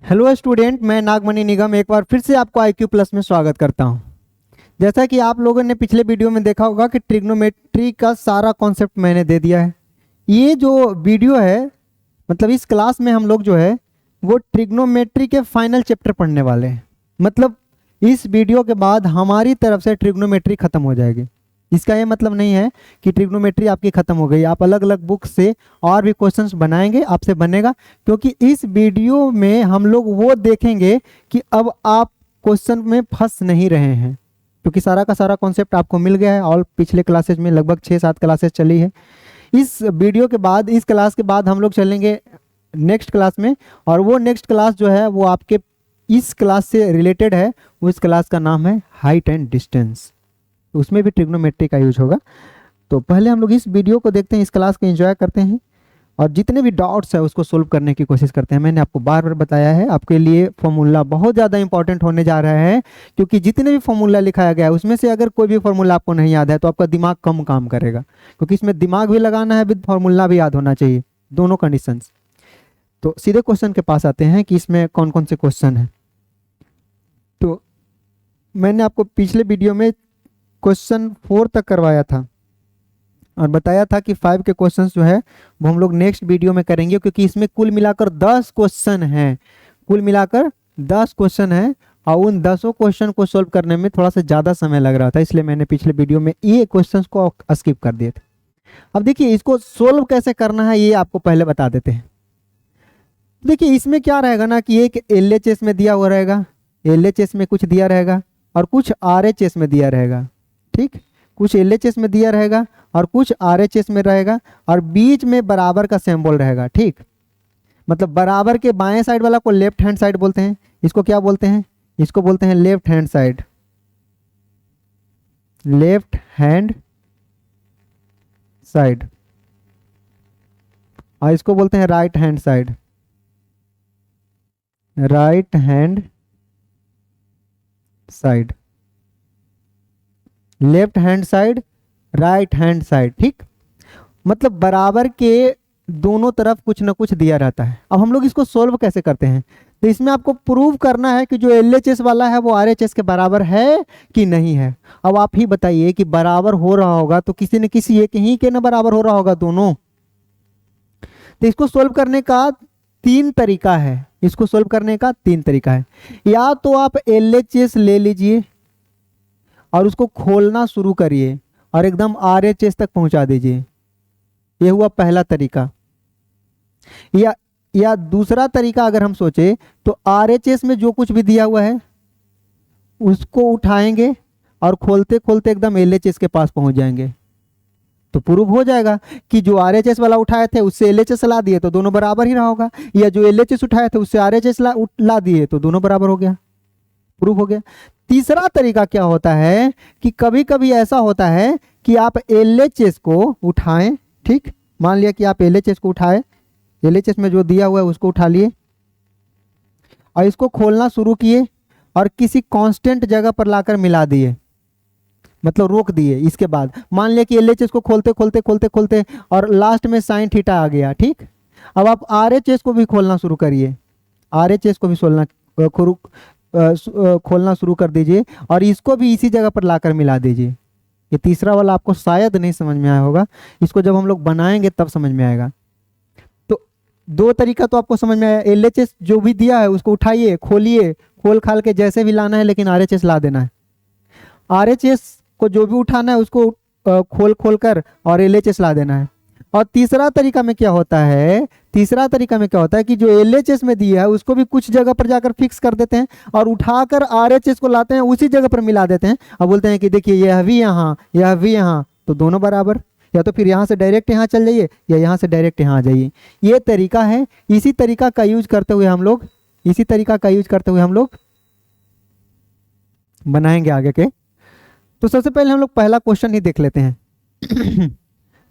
Hello student, मैं नागमणि निगम एक बार फिर से आपको IQ प्लस में स्वागत करता हूं। जैसा कि आप लोगों ने पिछले वीडियो में देखा होगा कि ट्रिग्नोमेट्री का सारा कॉन्सेप्ट मैंने दे दिया है। ये जो वीडियो है, मतलब इस क्लास में हम लोग जो है वो ट्रिग्नोमेट्री के फाइनल चैप्टर पढ़ने वाले हैं। मतलब इस वीडियो के बाद हमारी तरफ से ट्रिग्नोमेट्री खत्म हो जाएगी। इसका ये मतलब नहीं है कि ट्रिग्नोमेट्री आपकी खत्म हो गई। आप अलग अलग बुक से और भी क्वेश्चंस बनाएंगे, आपसे बनेगा। क्योंकि इस वीडियो में हम लोग वो देखेंगे कि अब आप क्वेश्चन में फंस नहीं रहे हैं, क्योंकि सारा का सारा कॉन्सेप्ट आपको मिल गया है और पिछले क्लासेज में लगभग 6-7 क्लासेस चली है। इस वीडियो के बाद, इस क्लास के बाद हम लोग चलेंगे नेक्स्ट क्लास में, और वो नेक्स्ट क्लास जो है वो आपके इस क्लास से रिलेटेड है। उस क्लास का नाम है हाइट एंड डिस्टेंस। उसमें भी ट्रिग्नोमेट्री का यूज होगा। तो पहले हम लोग इस वीडियो को देखते हैं, इस क्लास को एंजॉय करते हैं और जितने भी डाउट्स है उसको सोल्व करने की कोशिश करते हैं। मैंने आपको बार बार बताया है, आपके लिए फॉर्मूला बहुत ज़्यादा इंपॉर्टेंट होने जा रहा है, क्योंकि जितने भी फॉर्मूला लिखाया गया है उसमें से अगर कोई भी फॉर्मूला आपको नहीं याद है तो आपका दिमाग कम काम करेगा, क्योंकि इसमें दिमाग भी लगाना है, विद फॉर्मूला भी याद होना चाहिए, दोनों कंडीशंस। तो सीधे क्वेश्चन के पास आते हैं कि इसमें कौन कौन से क्वेश्चन हैं। तो मैंने आपको पिछले वीडियो में क्वेश्चन 4 तक करवाया था और बताया था कि 5 के क्वेश्चंस जो है वो हम लोग नेक्स्ट वीडियो में करेंगे, क्योंकि इसमें कुल मिलाकर 10 क्वेश्चन हैं। कुल मिलाकर 10 क्वेश्चन हैं और उन 10 क्वेश्चन को सोल्व करने में थोड़ा सा ज़्यादा समय लग रहा था, इसलिए मैंने पिछले वीडियो में ये क्वेश्चंस को स्किप कर दिए थे। अब देखिए, इसको सोल्व कैसे करना है ये आपको पहले बता देते हैं। देखिए, इसमें क्या रहेगा ना कि एक LHS में दिया हुआ रहेगा, LHS में कुछ दिया रहेगा और कुछ RHS में दिया रहेगा। ठीक, कुछ LHS में दिया रहेगा और कुछ RHS में रहेगा और बीच में बराबर का सिंबल रहेगा। ठीक, मतलब बराबर के बाएं साइड वाला को लेफ्ट हैंड साइड बोलते हैं। इसको क्या बोलते हैं? इसको बोलते हैं left hand side, left hand side. और इसको बोलते हैं right hand side, right hand side, left hand side, right hand side. ठीक, मतलब बराबर के दोनों तरफ कुछ ना कुछ दिया रहता है। अब हम लोग इसको सोल्व कैसे करते हैं? तो इसमें आपको प्रूव करना है कि जो LHS वाला है वो RHS के बराबर है कि नहीं है। अब आप ही बताइए कि बराबर हो रहा होगा तो किसी न किसी एक ही के ना बराबर हो रहा होगा दोनों। तो इसको सोल्व करने का 3 तरीका है। इसको सोल्व करने का 3 तरीका है। या तो आप LHS ले लीजिए और उसको खोलना शुरू करिए और एकदम RHS तक पहुंचा दीजिए, ये हुआ पहला तरीका। या दूसरा तरीका अगर हम सोचे तो RHS में जो कुछ भी दिया हुआ है उसको उठाएंगे और खोलते खोलते एकदम LHS के पास पहुंच जाएंगे, तो प्रूव हो जाएगा कि जो RHS वाला उठाए थे उससे LHS ला दिए तो दोनों बराबर ही रहा होगा, या जो LHS उठाए थे उससे RHS ला दिए तो दोनों बराबर हो गया, प्रूव हो गया। तीसरा तरीका क्या होता है कि कभी कभी ऐसा होता है कि आप LHS को उठाएं। ठीक, मान लिया कि आप LHS को उठाए, LHS में जो दिया हुआ है उसको उठा लिए और इसको खोलना शुरू किए और किसी कांस्टेंट जगह पर लाकर मिला दिए, मतलब रोक दिए। इसके बाद मान लिया कि LHS को खोलते खोलते खोलते खोलते और लास्ट में साइन थीटा आ गया। ठीक, अब आप RHS को भी खोलना शुरू करिए, RHS को भी खोलना शुरू कर दीजिए और इसको भी इसी जगह पर लाकर मिला दीजिए। ये तीसरा वाला आपको शायद नहीं समझ में आया होगा, इसको जब हम लोग बनाएंगे तब समझ में आएगा। तो 2 तरीका तो आपको समझ में आया। LHS जो भी दिया है उसको उठाइए, खोलिए, खोल खाल के जैसे भी लाना है, लेकिन RHS ला देना है। RHS को जो भी उठाना है उसको खोल खोल कर और LHS ला देना है। और तीसरा तरीका में क्या होता है, तीसरा तरीका में क्या होता है कि जो LHS में दिया है उसको भी कुछ जगह पर जाकर फिक्स कर देते हैं और उठाकर RHS को लाते हैं, उसी जगह पर मिला देते हैं और बोलते हैं कि देखिए यह भी यहाँ, यह भी यहाँ, तो दोनों बराबर। या तो फिर यहाँ से डायरेक्ट यहाँ चल जाइए या यहाँ से डायरेक्ट यहाँ आ जाइए। ये तरीका है। इसी तरीका का यूज करते हुए हम लोग, इसी तरीका का यूज करते हुए हम लोग बनाएंगे आगे के। तो सबसे पहले हम लोग पहला क्वेश्चन ही देख लेते हैं।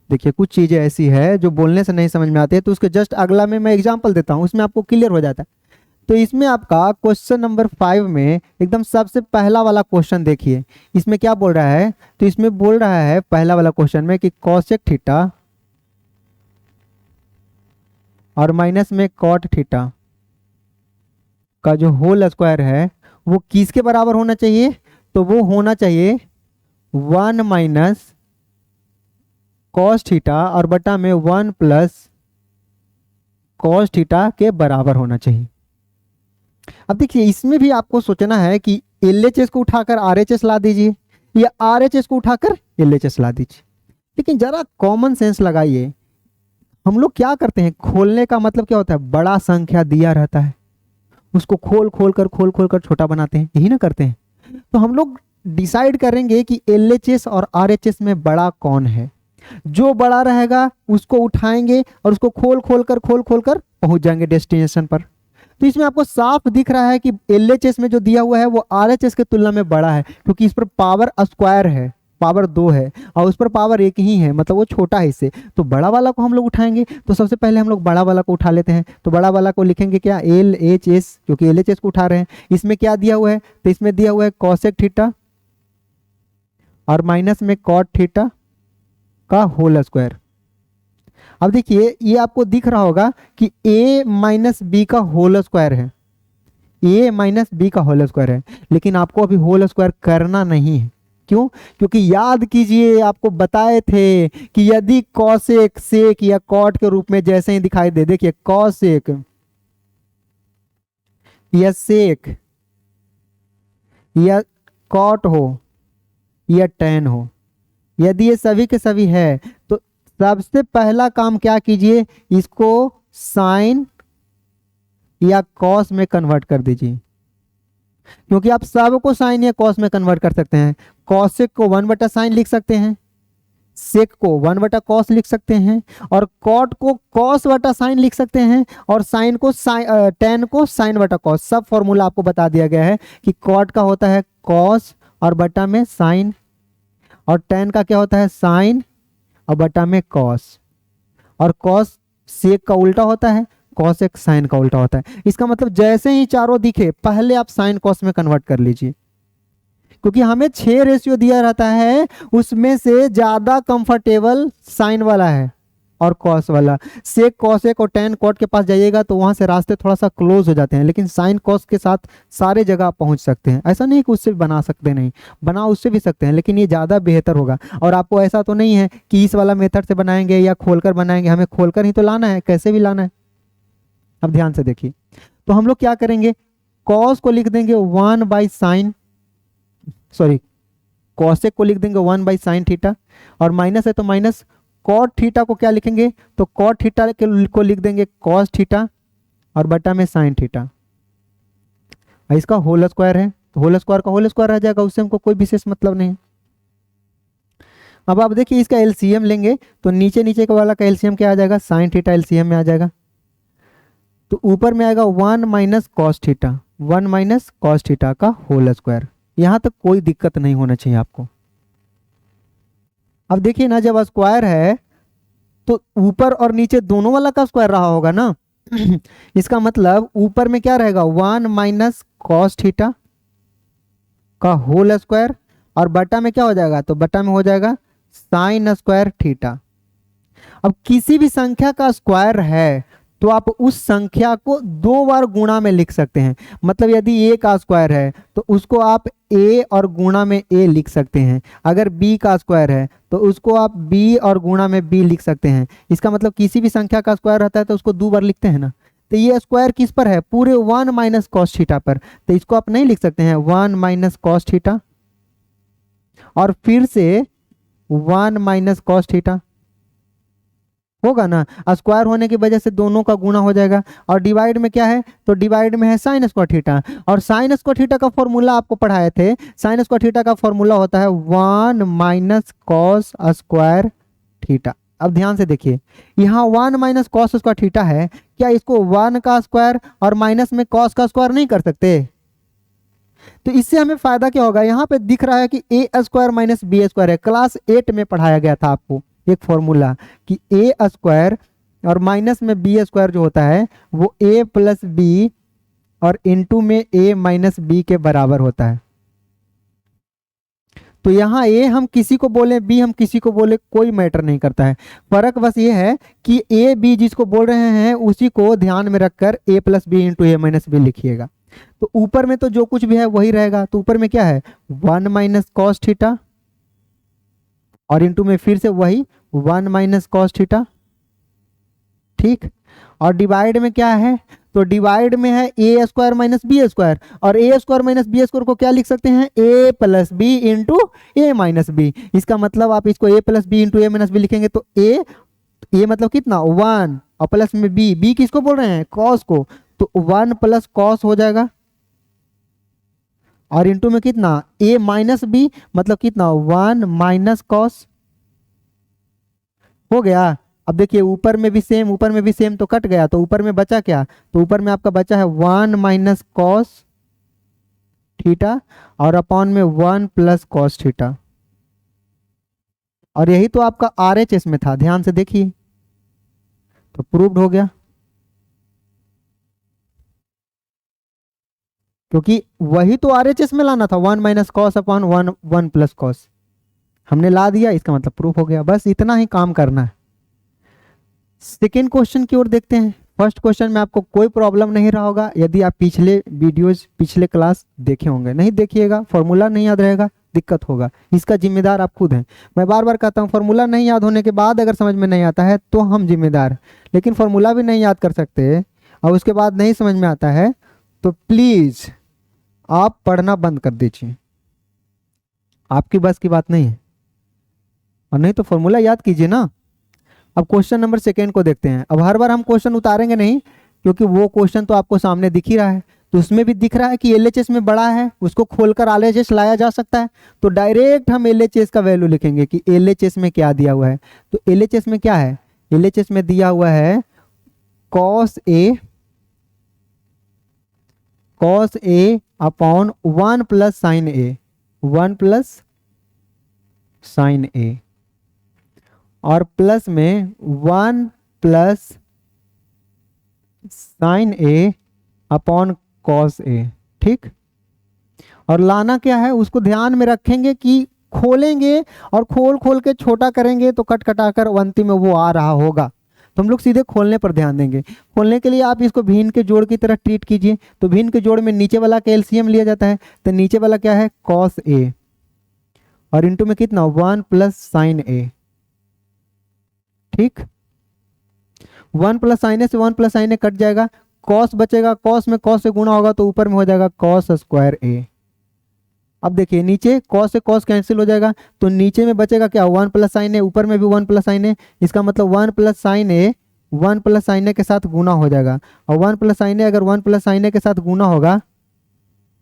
देखिए, कुछ चीज़ें ऐसी है जो बोलने से नहीं समझ में आती है, तो उसके जस्ट अगला में मैं एग्जांपल देता हूँ, उसमें आपको क्लियर हो जाता है। तो इसमें आपका क्वेश्चन नंबर 5 में एकदम सबसे पहला वाला क्वेश्चन देखिए, इसमें क्या बोल रहा है। तो इसमें बोल रहा है पहला वाला क्वेश्चन में कि कोसेक थीटा और माइनस में कॉट थीटा का जो होल स्क्वायर है वो किसके बराबर होना चाहिए? तो वो होना चाहिए 1 माइनस कॉस थीटा और बटा में 1 प्लस कॉस थीटा के बराबर होना चाहिए। अब देखिए इसमें भी आपको सोचना है कि LHS को उठाकर RHS ला दीजिए या RHS को उठाकर LHS ला दीजिए, लेकिन जरा कॉमन सेंस लगाइए। हम लोग क्या करते हैं, खोलने का मतलब क्या होता है, बड़ा संख्या दिया रहता है उसको खोल खोल कर छोटा बनाते हैं, यही ना करते हैं। तो हम लोग डिसाइड करेंगे कि LHS और RHS में बड़ा कौन है। जो बड़ा रहेगा उसको उठाएंगे और उसको खोल खोल कर पहुंच जाएंगे डेस्टिनेशन पर। तो इसमें आपको साफ दिख रहा है कि LHS में जो दिया हुआ है वो RHS के तुलना में बड़ा है, क्योंकि इस पर पावर स्क्वायर है, पावर 2 है और उस पर पावर 1 ही है, मतलब वो छोटा है इससे। तो बड़ा वाला को हम लोग उठाएंगे। तो सबसे पहले हम लोग बड़ा वाला को उठा लेते हैं। तो बड़ा वाला को लिखेंगे क्या, LHS, क्योंकि LHS को उठा रहे हैं। इसमें क्या दिया हुआ है, तो इसमें दिया हुआ है कॉसेक थीटा और माइनस में कॉट थीटा का होल स्क्वायर। अब देखिए ये आपको दिख रहा होगा कि a माइनस बी का होल स्क्वायर है, a माइनस बी का होल स्क्वायर है, लेकिन आपको अभी होल स्क्वायर करना नहीं है। क्यों? क्योंकि याद कीजिए आपको बताए थे कि यदि कॉसेक, सेक या कॉट के रूप में जैसे ही दिखाई दे, देखिए कॉसेक या सेक या कॉट हो या टैन हो, यदि ये सभी के सभी है तो सबसे पहला काम क्या कीजिए, इसको साइन या कॉस में कन्वर्ट कर दीजिए, क्योंकि आप सबको साइन या कॉस में कन्वर्ट कर सकते हैं। कॉसेक को 1 बटा साइन लिख सकते हैं, सेक को 1 बटा कॉस लिख सकते हैं और कॉट को कॉस बटा साइन लिख सकते हैं और साइन को टैन को साइन बटा कॉस। सब फॉर्मूला आपको बता दिया गया है कि कॉट का होता है कॉस और बटा में साइन, और टैन का क्या होता है साइन और बटा में कॉस, और कॉस सेक का उल्टा होता है, कॉस एक साइन का उल्टा होता है। इसका मतलब जैसे ही चारों दिखे पहले आप साइन कॉस में कन्वर्ट कर लीजिए, क्योंकि हमें 6 रेशियो दिया रहता है, उसमें से ज्यादा कंफर्टेबल साइन वाला है और कॉस वाला। सेक कॉसेक और टैन कॉट के पास जाइएगा तो वहां से रास्ते थोड़ा सा क्लोज हो जाते हैं, लेकिन साइन कॉस के साथ सारे जगह आप पहुंच सकते हैं। ऐसा नहीं कि उससे भी बना सकते नहीं, बना उससे भी सकते हैं, लेकिन ये ज़्यादा बेहतर होगा। और आपको ऐसा तो नहीं है कि इस वाला मेथड से बनाएंगे या खोलकर बनाएंगे, हमें खोलकर ही तो लाना है, कैसे भी लाना है। अब ध्यान से देखिए, तो हम लोग क्या करेंगे, कॉस को लिख देंगे 1 बाई साइन, सॉरी कॉसेक को लिख देंगे 1 बाई साइन थीटा, और माइनस है तो माइनस कॉट थीटा को क्या लिखेंगे, तो कॉट थीटा को लिख देंगे कॉस थीटा और बटा में साइन थीटा। इसका होल स्क्वायर है तो होल स्क्वायर का होल स्क्वायर रह जाएगा, उससे हमको कोई विशेष मतलब नहीं। अब आप देखिए इसका एलसीएम लेंगे तो नीचे नीचे का वाला का एलसीएम क्या आ जाएगा, साइन थीटा एलसीएम में आ जाएगा, तो ऊपर में आएगा 1 minus cos theta, 1 minus cos theta का होल स्क्वायर। यहां तक कोई दिक्कत नहीं होना चाहिए आपको। अब देखिए ना, जब स्क्वायर है तो ऊपर और नीचे दोनों वाला का स्क्वायर रहा होगा ना इसका मतलब ऊपर में क्या रहेगा, 1 माइनस कॉस थीटा का होल स्क्वायर, और बटा में क्या हो जाएगा, तो बटा में हो जाएगा साइन स्क्वायर थीटा। अब किसी भी संख्या का स्क्वायर है तो आप उस संख्या को 2 बार गुणा में लिख सकते हैं। मतलब यदि a का स्क्वायर है तो उसको आप a और गुणा में a लिख सकते हैं, अगर b का स्क्वायर है तो उसको आप b और गुणा में b लिख सकते हैं। इसका मतलब किसी भी संख्या का स्क्वायर रहता है तो उसको 2 बार लिखते हैं ना। तो ये स्क्वायर किस पर है, पूरे 1 माइनस कॉस थीटा पर, तो इसको आप नहीं लिख सकते हैं 1 माइनस कॉस थीटा और फिर से 1 माइनस कॉस थीटा, होगा ना। स्क्वायर होने की वजह से दोनों का गुणा हो जाएगा, और डिवाइड में क्या है, तो डिवाइड में है साइन स्क्वायर थीटा, और साइन स्क्वायर थीटा का फॉर्मूला आपको पढ़ाए थे। साइन स्क्वायर थीटा का फॉर्मूला होता है 1 माइनस कॉस स्क्वायर थीटा। अब ध्यान से देखिए, यहाँ 1 माइनस कॉस स्क्वायर थीटा है, क्या इसको 1 का स्क्वायर और माइनस में कॉस का स्क्वायर नहीं कर सकते। तो इससे हमें फायदा क्या होगा, यहाँ पे दिख रहा है कि a square minus B square है। क्लास 8 में पढ़ाया गया था आपको एक फॉर्मूला कि a स्क्वायर और माइनस में बी स्क्वायर जो होता है वो a प्लस बी और इनटू में a माइनस बी के बराबर होता है। तो यहाँ a हम किसी को बोले, b हम किसी को बोले, कोई मैटर नहीं करता है। फर्क बस ये है कि a b जिसको बोल रहे हैं उसी को ध्यान में रखकर a plus B into a minus B लिखिएगा। तो ऊपर में तो जो कुछ भी है वही रहेगा, तो ऊपर में क्या है 1 माइनस कॉस थीटा, और इंटू में फिर से वही 1 माइनस कॉस थीटा, ठीक। और डिवाइड में क्या है, तो डिवाइड में है ए स्क्वायर माइनस बी स्क्वायर, और ए स्क्वायर माइनस बी स्क्वायर को क्या लिख सकते हैं, ए plus B into A minus B. इसका मतलब आप इसको ए plus B into A minus B लिखेंगे तो ए मतलब कितना 1, और प्लस में बी किसको बोल रहे हैं कॉस को, तो 1 प्लस कॉस हो जाएगा, और इंटू में कितना ए माइनस बी मतलब कितना 1 माइनस कॉस हो गया। अब देखिए ऊपर में भी सेम, ऊपर में भी सेम, तो कट गया, तो ऊपर में बचा क्या, तो ऊपर में आपका बचा है 1 माइनस कॉस थीटा और अपॉन में 1 प्लस कॉस थीटा, और यही तो आपका आरएचएस में था, ध्यान से देखिए, तो प्रूव्ड हो गया, क्योंकि वही तो आरएचएस में लाना था 1 minus cos upon 1 plus cos, हमने ला दिया, इसका मतलब प्रूफ हो गया। बस इतना ही काम करना है। सेकेंड क्वेश्चन की ओर देखते हैं। फर्स्ट क्वेश्चन में आपको कोई प्रॉब्लम नहीं रहा होगा यदि आप पिछले वीडियोज पिछले क्लास देखे होंगे, नहीं देखिएगा फॉर्मूला नहीं याद रहेगा, दिक्कत होगा, इसका जिम्मेदार आप खुद हैं। मैं बार बार कहता हूँ फॉर्मूला नहीं याद होने के बाद अगर समझ में नहीं आता है तो हम जिम्मेदार, लेकिन फॉर्मूला भी नहीं याद कर सकते और उसके बाद नहीं समझ में आता है तो प्लीज़ आप पढ़ना बंद कर दीजिए, आपकी बस की बात नहीं है, और नहीं तो फॉर्मूला याद कीजिए ना। अब क्वेश्चन नंबर सेकेंड को देखते हैं। अब हर बार हम क्वेश्चन उतारेंगे नहीं, क्योंकि वो क्वेश्चन तो आपको सामने दिख ही रहा है, तो उसमें भी दिख रहा है कि एलएचएस में बड़ा है, उसको खोलकर आरएचएस लाया जा सकता है, तो डायरेक्ट हम एलएचएस का वैल्यू लिखेंगे कि एलएचएस में क्या दिया हुआ है। तो एलएचएस में क्या है, एलएचएस में दिया हुआ है cos A upon 1 plus sign A, 1 plus sign A, और प्लस में 1 plus sign A upon cos A, ठीक। और लाना क्या है उसको ध्यान में रखेंगे कि खोलेंगे और खोल खोल के छोटा करेंगे तो कट कटा कर अंतिम में वो आ रहा होगा, तो हम लोग सीधे खोलने पर ध्यान देंगे। खोलने के लिए आप इसको भिन्न के जोड़ की तरह ट्रीट कीजिए, तो भिन्न के जोड़ में नीचे वाला का एलसीएम लिया जाता है, तो नीचे वाला क्या है कॉस ए, और इंटू में कितना 1 प्लस साइन ए, ठीक। 1 प्लस साइन ए से 1 प्लस साइन ए कट जाएगा, कॉस बचेगा, कॉस में कॉस से गुणा होगा तो ऊपर में हो जाएगा कॉस स्क्वायर ए। अब देखिए नीचे कॉस से कॉस कैंसिल हो जाएगा, तो नीचे में बचेगा क्या 1 प्लस साइन ए, ऊपर में भी 1 प्लस साइन ए, इसका मतलब 1 प्लस साइन ए 1 प्लस साइन ए के साथ गुना हो जाएगा, और 1 प्लस साइन ए अगर 1 प्लस साइन ए के साथ गुना होगा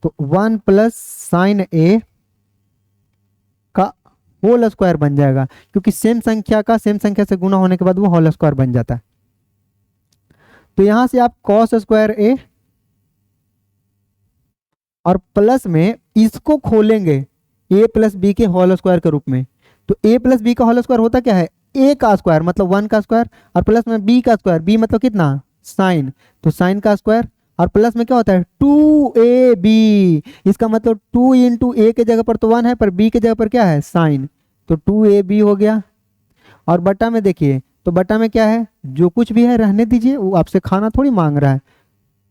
तो 1 प्लस साइन ए का होल स्क्वायर बन जाएगा, क्योंकि सेम संख्या का सेम संख्या से गुना होने के बाद वो होल स्क्वायर बन जाता है। तो यहां से आप कॉस स्क्वायर ए और प्लस में इसको खोलेंगे ए प्लस बी के होल स्क्वायर के रूप में, तो ए प्लस बी का होल स्क्वायर होता क्या है ए का स्क्वायर मतलब 1 का स्क्वायर, और प्लस में बी का स्क्वायर, बी मतलब कितना साइन, तो साइन का स्क्वायर, और प्लस में क्या होता है 2ab, इसका मतलब 2 इंटू ए के जगह पर तो 1 है पर बी के जगह पर क्या है साइन, तो 2ab हो गया। और बटा में देखिए, तो बटा में क्या है जो कुछ भी है रहने दीजिए, वो आपसे खाना थोड़ी मांग रहा है,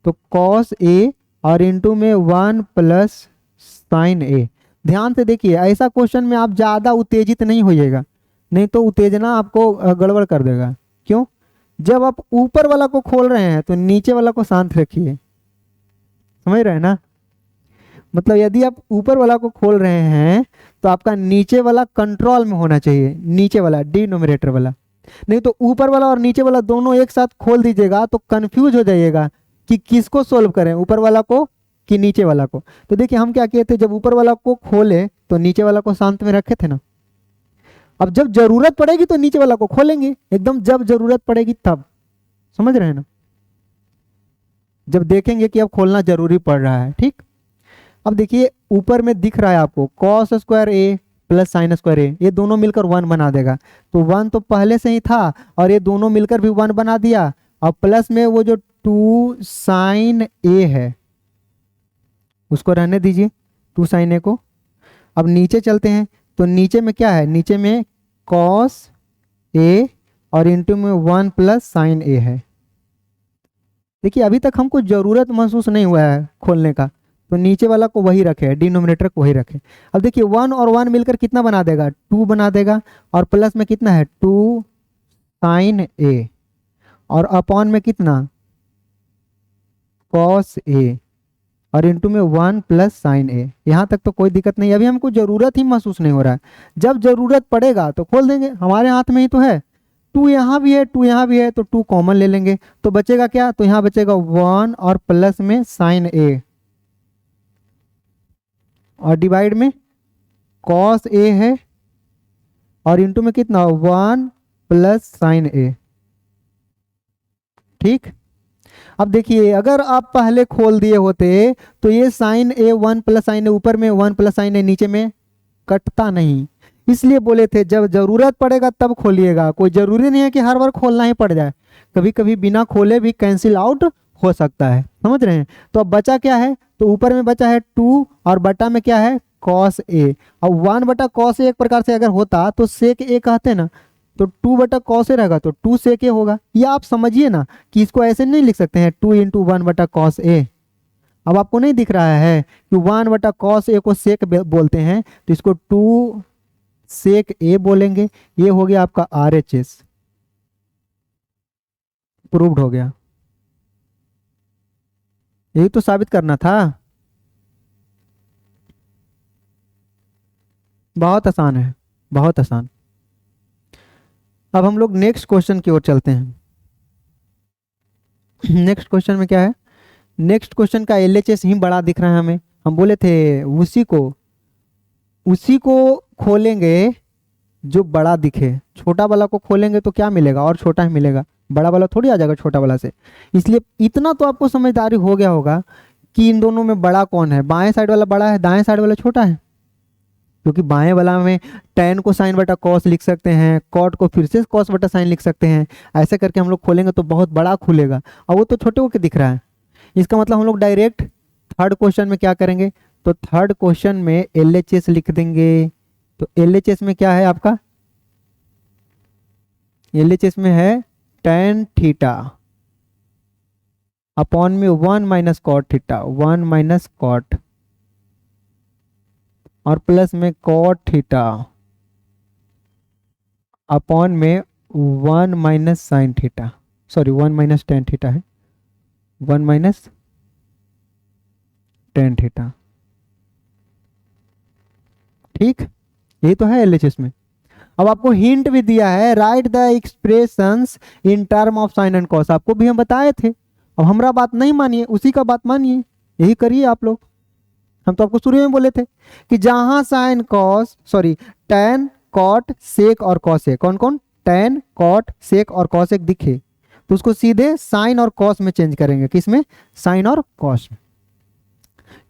तो कॉस ए और इंटू में 1 प्लस साइन ए। ध्यान से देखिए ऐसा क्वेश्चन में आप ज़्यादा उत्तेजित नहीं होइएगा, नहीं तो उत्तेजना आपको गड़बड़ कर देगा। क्यों, जब आप ऊपर वाला को खोल रहे हैं तो नीचे वाला को शांत रखिए, समझ रहे हैं ना, मतलब यदि आप ऊपर वाला को खोल रहे हैं तो आपका नीचे वाला कंट्रोल में होना चाहिए, नीचे वाला डिनोमिनेटर वाला, नहीं तो ऊपर वाला और नीचे वाला दोनों एक साथ खोल दीजिएगा तो कंफ्यूज हो जाइएगा कि किसको सोल्व करें, ऊपर वाला को कि नीचे वाला को। तो देखिए हम क्या किए थे, जब ऊपर वाला को खोले तो नीचे वाला को शांत में रखे थे ना, अब जब जरूरत पड़ेगी तो नीचे वाला को खोलेंगे, एकदम जब जरूरत पड़ेगी तब, समझ रहे हैं ना, जब देखेंगे कि अब खोलना जरूरी पड़ रहा है, ठीक। अब देखिए ऊपर में दिख रहा है आपको cos square A plus sine square ए, ये दोनों मिलकर 1 बना देगा, तो 1 तो पहले से ही था और ये दोनों मिलकर भी 1 बना दिया, और प्लस में वो जो 2 साइन ए है उसको रहने दीजिए 2 साइन ए को। अब नीचे चलते हैं, तो नीचे में क्या है, नीचे में कॉस ए और इंटू में 1 प्लस साइन ए है। देखिए अभी तक हमको ज़रूरत महसूस नहीं हुआ है खोलने का, तो नीचे वाला को वही रखे, डिनोमिनेटर को वही रखे। अब देखिए 1 और 1 मिलकर कितना बना देगा, 2 बना देगा, और प्लस में कितना है 2 साइन ए, और अपॉन में कितना कॉस ए, और इंटू में 1 प्लस साइन ए। यहाँ तक तो कोई दिक्कत नहीं, अभी हमको ज़रूरत ही महसूस नहीं हो रहा है, जब ज़रूरत पड़ेगा तो खोल देंगे, हमारे हाथ में ही तो है। 2 यहाँ भी है, 2 यहाँ भी है, तो 2 कॉमन ले लेंगे, तो बचेगा क्या, तो यहाँ बचेगा 1 और प्लस में साइन ए, और डिवाइड में कॉस ए है, और इंटू में कितना 1 प्लस साइन ए। ठीक, अब देखिए अगर आप पहले खोल दिए होते तो ये साइन ए 1 प्लस साइन ए ऊपर में, 1 प्लस साइन ए नीचे में कटता नहीं, इसलिए बोले थे जब जरूरत पड़ेगा तब खोलिएगा। कोई जरूरी नहीं है कि हर बार खोलना ही पड़ जाए, कभी कभी बिना खोले भी कैंसिल आउट हो सकता है, समझ रहे हैं। तो अब बचा क्या है, तो ऊपर में बचा है 2 और बटा में क्या है कॉस ए। अब 1 बटा कॉस ए एक प्रकार से अगर होता तो सेक ए कहते ना, तो 2 बटा कॉस ए रहेगा तो 2 सेक ए होगा। ये आप समझिए ना कि इसको ऐसे नहीं लिख सकते हैं 2 इंटू 1 बटा कॉस ए। अब आपको नहीं दिख रहा है कि 1 बटा कॉस ए को सेक बोलते हैं, तो इसको 2 सेक ए बोलेंगे। ये हो गया आपका RHS, प्रूव्ड हो गया। यही तो साबित करना था, बहुत आसान है, बहुत आसान। अब हम लोग नेक्स्ट क्वेश्चन की ओर चलते हैं। नेक्स्ट क्वेश्चन में क्या है, नेक्स्ट क्वेश्चन का LHS ही बड़ा दिख रहा है हमें। हम बोले थे उसी को खोलेंगे जो बड़ा दिखे, छोटा वाला को खोलेंगे तो क्या मिलेगा, और छोटा ही मिलेगा, बड़ा वाला थोड़ी आ जाएगा छोटा वाला से। इसलिए इतना तो आपको समझदारी हो गया होगा कि इन दोनों में बड़ा कौन है, बाएं साइड वाला बड़ा है, दाएं साइड वाला छोटा है। क्योंकि बाएं वाला में tan को साइन बटा कॉस लिख सकते हैं, कॉट को फिर से कॉस बटा साइन लिख सकते हैं, ऐसे करके हम लोग खोलेंगे तो बहुत बड़ा खुलेगा, और वो तो छोटे होके दिख रहा है। इसका मतलब हम लोग डायरेक्ट थर्ड क्वेश्चन में क्या करेंगे, तो थर्ड क्वेश्चन में LHS लिख देंगे। तो LHS में क्या है आपका, LHS में है tan थीटा अपॉन में 1 minus cot theta, 1 minus cot, और प्लस में कॉट थीटा अपॉन में 1 minus sine theta, sorry 1 minus tan theta है, 1 माइनस टेन थीटा। ठीक, यही तो है LHS में। अब आपको हिंट भी दिया है, right the expressions in term of sine and cos, आपको भी हम बताए थे। अब हमारा बात नहीं मानिए, उसी का बात मानिए, यही करिए आप लोग। हम तो आपको शुरू में बोले थे कि जहां sine cos sorry tan cot sec और कॉसेक, कौन कौन, टैन कॉट सेक और कॉसेक दिखे तो उसको सीधे साइन और कॉस में चेंज करेंगे। किस में, साइन और कॉस में।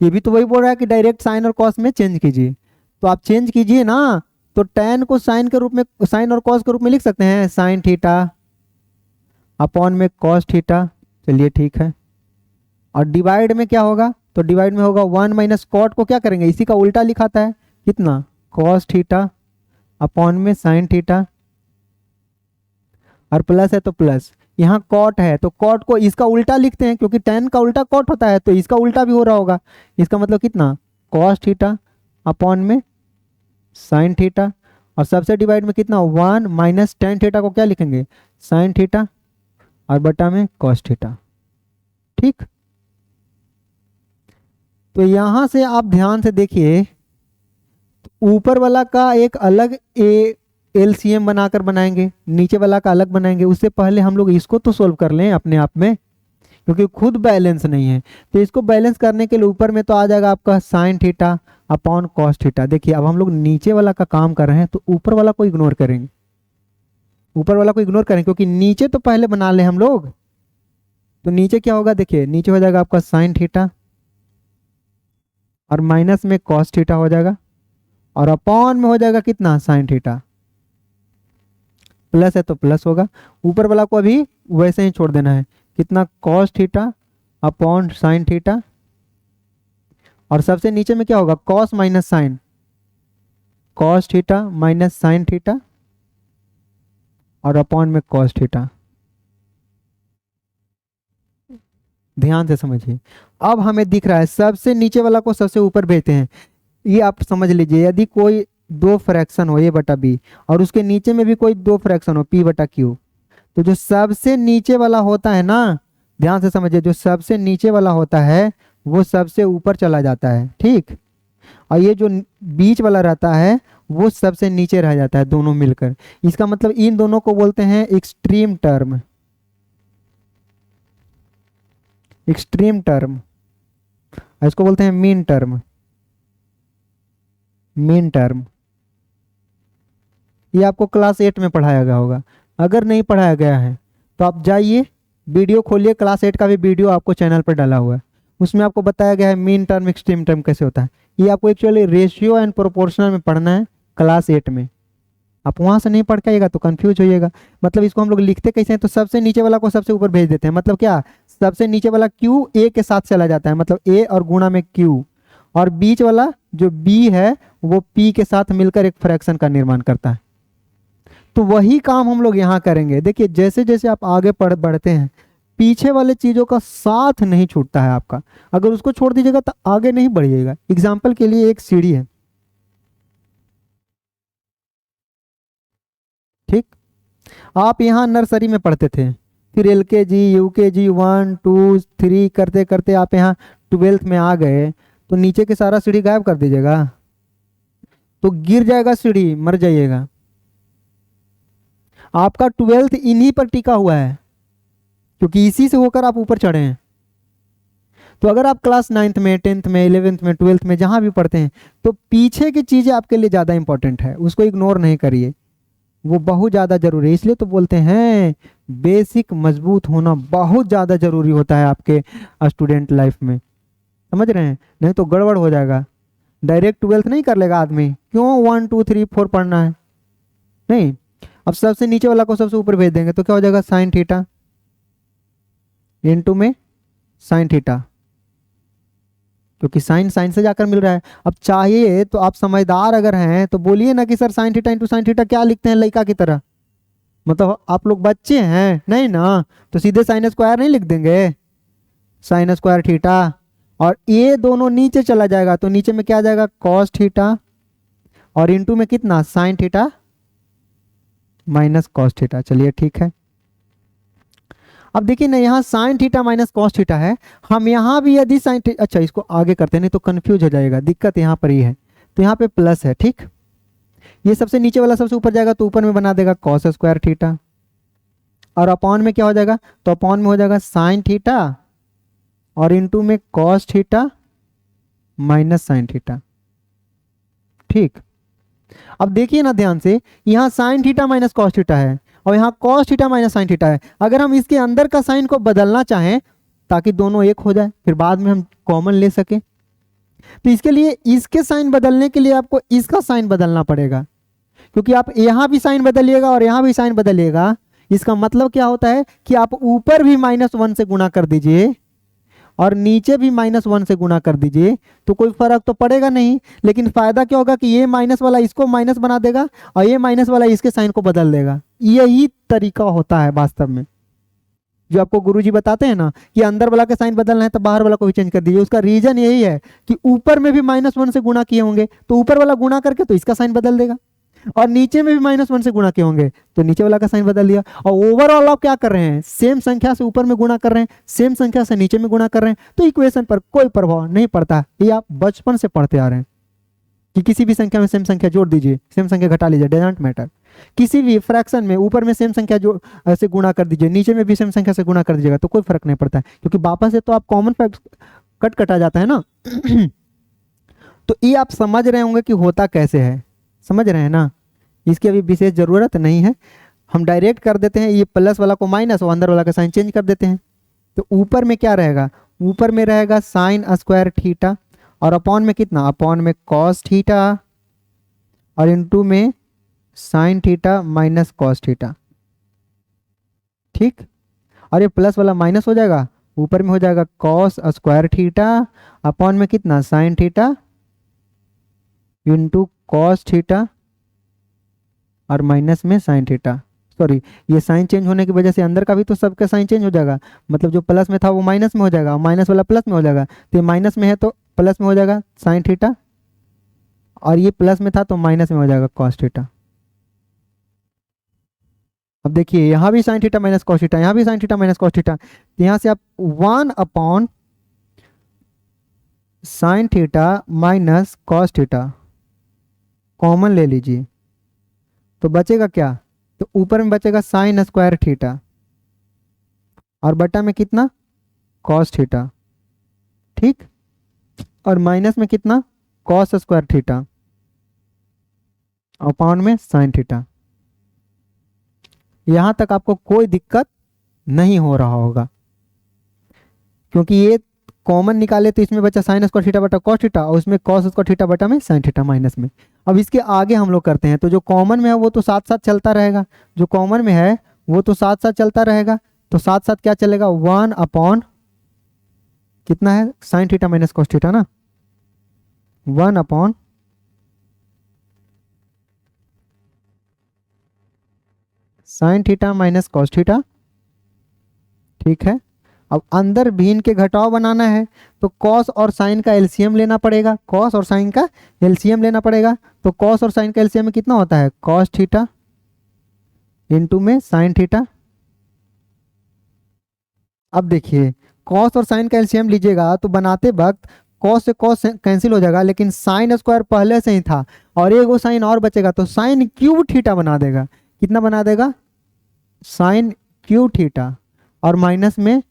ये भी तो वही बोल रहा है कि डायरेक्ट साइन और कॉस में चेंज कीजिए, तो आप चेंज कीजिए ना। तो टैन को साइन के रूप में, साइन और कॉस के रूप में लिख सकते हैं, साइन थीटा अपॉन में कॉस थीटा, चलिए ठीक है। और डिवाइड में क्या होगा, तो डिवाइड में होगा 1 माइनस कॉट को क्या करेंगे, इसी का उल्टा लिखाता है, कितना कॉस थीटा अपॉन में साइन थीटा, और प्लस है तो प्लस, यहाँ कॉट है तो कॉट को इसका उल्टा लिखते हैं, क्योंकि tan का उल्टा कॉट होता है, तो इसका उल्टा भी हो रहा होगा। इसका मतलब कितना कॉस थीटा अपॉन में साइन थीटा, और सबसे डिवाइड में कितना 1 माइनस टेन थीटा को क्या लिखेंगे, साइन थीटा, और बटा में कॉस थीटा। ठीक, तो यहां से आप ध्यान से देखिए, ऊपर वाला का एक अलग LCM बनाकर बनाएंगे, नीचे वाला का अलग बनाएंगे। उससे पहले हम लोग इसको तो सोल्व कर लें अपने आप में, क्योंकि खुद बैलेंस नहीं है। तो इसको बैलेंस करने के लिए ऊपर में तो आ जाएगा आपका sine theta upon cos theta. देखिए अब हम लोग नीचे वाला का काम कर रहे हैं, तो ऊपर वाला को इग्नोर करेंगे, ऊपर वाला को इग्नोर करेंगे, क्योंकि नीचे तो पहले बना ले हम लोग। तो नीचे क्या होगा, देखिए नीचे हो जाएगा आपका साइन थीटा, और माइनस में कॉस थीटा हो जाएगा, और अपॉन में हो जाएगा कितना साइन थीटा, प्लस है तो प्लस होगा। ऊपर वाला को अभी वैसे ही छोड़ देना है, कितना cos theta upon sine theta, और सबसे नीचे में क्या होगा cos minus sine, cos theta minus sine theta, और अपॉन में कॉस थीटा। ध्यान से समझिए। अब हमें दिख रहा है सबसे नीचे वाला को सबसे ऊपर भेजते हैं। ये आप समझ लीजिए, यदि कोई दो फ्रैक्शन हो ए बटा बी और उसके नीचे में भी कोई दो फ्रैक्शन हो पी बटा क्यू, तो जो सबसे नीचे वाला होता है ना, ध्यान से समझिए, जो सबसे नीचे वाला होता है वो सबसे ऊपर चला जाता है, ठीक। और ये जो बीच वाला रहता है वो सबसे नीचे रह जाता है, दोनों मिलकर। इसका मतलब इन दोनों को बोलते हैं एक्सट्रीम टर्म। एक्सट्रीम टर्म, इसको बोलते हैं मीन टर्म। मीन टर्म ये आपको क्लास 8 में पढ़ाया गया होगा। अगर नहीं पढ़ाया गया है तो आप जाइए वीडियो खोलिए, क्लास 8 का भी वीडियो आपको चैनल पर डाला हुआ है, उसमें आपको बताया गया है मीन टर्म एक्सट्रीम टर्म कैसे होता है। ये आपको एक्चुअली रेशियो एंड प्रोपोर्शनल में पढ़ना है क्लास 8 में। आप वहाँ से नहीं पढ़ के आइएगा तो कंफ्यूज होइएगा। मतलब इसको हम लोग लिखते कैसे हैं, तो सबसे नीचे वाला को सबसे ऊपर भेज देते हैं। मतलब क्या, सबसे नीचे वाला क्यू ए के साथ चला जाता है, मतलब ए और गुणा में क्यू, और बीच वाला जो बी है वो पी के साथ मिलकर एक फ्रैक्शन का निर्माण करता है। तो वही काम हम लोग यहाँ करेंगे। देखिए जैसे जैसे आप आगे बढ़ते हैं, पीछे वाले चीजों का साथ नहीं छूटता है आपका। अगर उसको छोड़ दीजिएगा तो आगे नहीं बढ़िएगा। एग्जाम्पल के लिए एक सीढ़ी है, ठीक। आप यहाँ नर्सरी में पढ़ते थे, फिर LKG UKG 1 2 3 करते करते आप यहाँ 12th में आ गए, तो नीचे के सारा सीढ़ी गायब कर दीजिएगा तो गिर जाएगा सीढ़ी, मर जाइएगा। आपका 12th इन्हीं पर टिका हुआ है, क्योंकि इसी से होकर आप ऊपर चढ़े हैं। तो अगर आप क्लास 9th में 10th में 11th में 12th में जहां भी पढ़ते हैं, तो पीछे की चीजें आपके लिए ज़्यादा इंपॉर्टेंट है, उसको इग्नोर नहीं करिए, वो बहुत ज़्यादा जरूरी है। इसलिए तो बोलते हैं बेसिक मजबूत होना बहुत ज़्यादा जरूरी होता है आपके स्टूडेंट लाइफ में, समझ रहे हैं। नहीं तो गड़बड़ हो जाएगा, डायरेक्ट 12th नहीं कर लेगा आदमी। क्यों 1 2 3 4 पढ़ना है, नहीं। अब सबसे नीचे वाला को सबसे ऊपर भेज देंगे तो क्या हो जाएगा, साइन थीटा इनटू में साइन थीटा, क्योंकि साइन साइन से जाकर मिल रहा है। अब चाहिए तो आप समझदार अगर हैं तो बोलिए ना कि sir sign theta into sine theta क्या लिखते हैं लड़का की तरह। मतलब आप लोग बच्चे हैं नहीं ना, तो सीधे साइन स्क्वायर नहीं लिख देंगे, साइन स्क्वायर थीटा, और ये दोनों नीचे चला जाएगा तो नीचे में क्या आ जाएगा, कॉस थीटा, और इंटू में कितना, sign theta minus cos theta. चलिए ठीक है। अब देखिए ना, यहाँ sign theta minus cos theta है, हम यहाँ भी यदि साइन, अच्छा इसको आगे करते हैं नहीं तो कंफ्यूज हो जाएगा, दिक्कत यहाँ पर ही है। तो यहाँ पे प्लस है, ठीक। ये सबसे नीचे वाला सबसे ऊपर जाएगा तो ऊपर में बना देगा कॉस स्क्वायर थीटा, और अपॉन में क्या हो जाएगा, तो अपॉन में हो जाएगा साइन थीटा और इंटू में cos theta minus sine theta, ठीक। अब देखिए ना ध्यान से, यहाँ sign theta minus cos theta है और यहाँ cos theta minus sine theta है। अगर हम इसके अंदर का साइन को बदलना चाहें ताकि दोनों एक हो जाए, फिर बाद में हम कॉमन ले सके, तो इसके लिए इसके साइन बदलने के लिए आपको इसका साइन बदलना पड़ेगा, क्योंकि आप यहाँ भी साइन बदलिएगा और यहाँ भी साइन बदलिएगा। इसका मतलब क्या होता है कि आप ऊपर भी -1 से गुणा कर दीजिए और नीचे भी -1 से गुणा कर दीजिए, तो कोई फर्क तो पड़ेगा नहीं। लेकिन फायदा क्या होगा कि ये माइनस वाला इसको माइनस बना देगा और ये माइनस वाला इसके साइन को बदल देगा। यही तरीका होता है वास्तव में, जो आपको गुरुजी बताते हैं ना कि अंदर वाला का साइन बदलना है तो बाहर वाला को भी चेंज कर दीजिए। उसका रीजन यही है कि ऊपर में भी -1 से गुणा किए होंगे तो ऊपर वाला गुणा करके तो इसका साइन बदल देगा, और नीचे में भी -1 से गुणा किए होंगे तो नीचे वाला का साइन बदल दिया। और ओवरऑल आप क्या कर रहे हैं, सेम संख्या से ऊपर में गुणा कर रहे हैं, सेम संख्या से नीचे में गुणा कर रहे हैं, तो इक्वेशन पर कोई प्रभाव नहीं पड़ता। ये आप बचपन से पढ़ते आ रहे हैं कि किसी भी संख्या में सेम संख्या जोड़ दीजिए, सेम संख्या घटा लीजिए, डजंट मैटर। किसी भी फ्रैक्शन में ऊपर में सेम संख्या जो से गुणा कर दीजिए, नीचे में भी सेम संख्या से गुणा कर दीजिएगा तो कोई फर्क नहीं पड़ता है, क्योंकि वापस से तो आप कॉमन फैक्ट कटा जाता है ना। तो ये आप समझ रहे होंगे कि होता कैसे है, समझ रहे हैं ना। इसकी अभी विशेष जरूरत नहीं है, हम डायरेक्ट कर देते हैं। ये प्लस वाला को माइनस और अंदर वाला का साइन चेंज कर देते हैं। तो ऊपर में क्या रहेगा, ऊपर में रहेगा साइन स्क्वायर थीटा और अपॉन में कितना, अपॉन में कॉस थीटा और इनटू में sine theta minus cos theta, ठीक। और ये प्लस वाला माइनस हो जाएगा, ऊपर में हो जाएगा कॉस स्क्वायर थीटा अपॉन में कितना, sign theta into cos theta और माइनस में साइन थीटा। सॉरी, ये साइन चेंज होने की वजह से अंदर का भी तो सबका साइन चेंज हो जाएगा, मतलब जो प्लस में था वो माइनस में हो जाएगा, माइनस वाला प्लस में हो जाएगा, तो ये माइनस में है तो प्लस में हो जाएगा साइन थीटा, और ये प्लस में था तो माइनस में हो जाएगा कॉस थीटा। अब देखिए यहाँ भी sine theta minus cos theta, यहाँ भी sine theta minus cos theta, तो यहाँ से आप 1 sign theta minus cos theta common ले लीजिए, तो बचेगा क्या, तो ऊपर में बचेगा साइन स्क्वायर थीटा और बटा में कितना कॉस थीटा, ठीक, और माइनस में कितना कॉस स्क्वायर थीटा और पाउंड में साइन थीटा। यहां तक आपको कोई दिक्कत नहीं हो रहा होगा, क्योंकि ये कॉमन निकाले तो इसमें बचा साइन स्क्वायर थीटा बटा कॉस थीटा और उसमें कॉस स्क्वायर थीटा बटा में साइन थीटा माइनस में। अब इसके आगे हम लोग करते हैं, तो जो कॉमन में है वो तो साथ साथ चलता रहेगा, जो कॉमन में है वो तो साथ साथ चलता रहेगा, तो साथ साथ क्या चलेगा 1 कितना है sine theta minus cos theta ना, 1 sign theta minus cos theta, ठीक है। अब अंदर भी इनके घटाव बनाना है तो कॉस और साइन का एलसीएम लेना पड़ेगा, कॉस और साइन का एलसीएम लेना पड़ेगा, तो कॉस और साइन का एलसीएम में कितना होता है कॉस थीटा इंटू में साइन थीटा। अब देखिए कॉस और साइन का एलसीएम लीजिएगा तो बनाते वक्त कॉस से कॉस कैंसिल हो जाएगा, लेकिन साइन स्क्वायर पहले से ही था और एक वो साइन और बचेगा तो साइन क्यूब थीटा बना देगा, कितना बना देगा साइन क्यू थीटा और माइनस में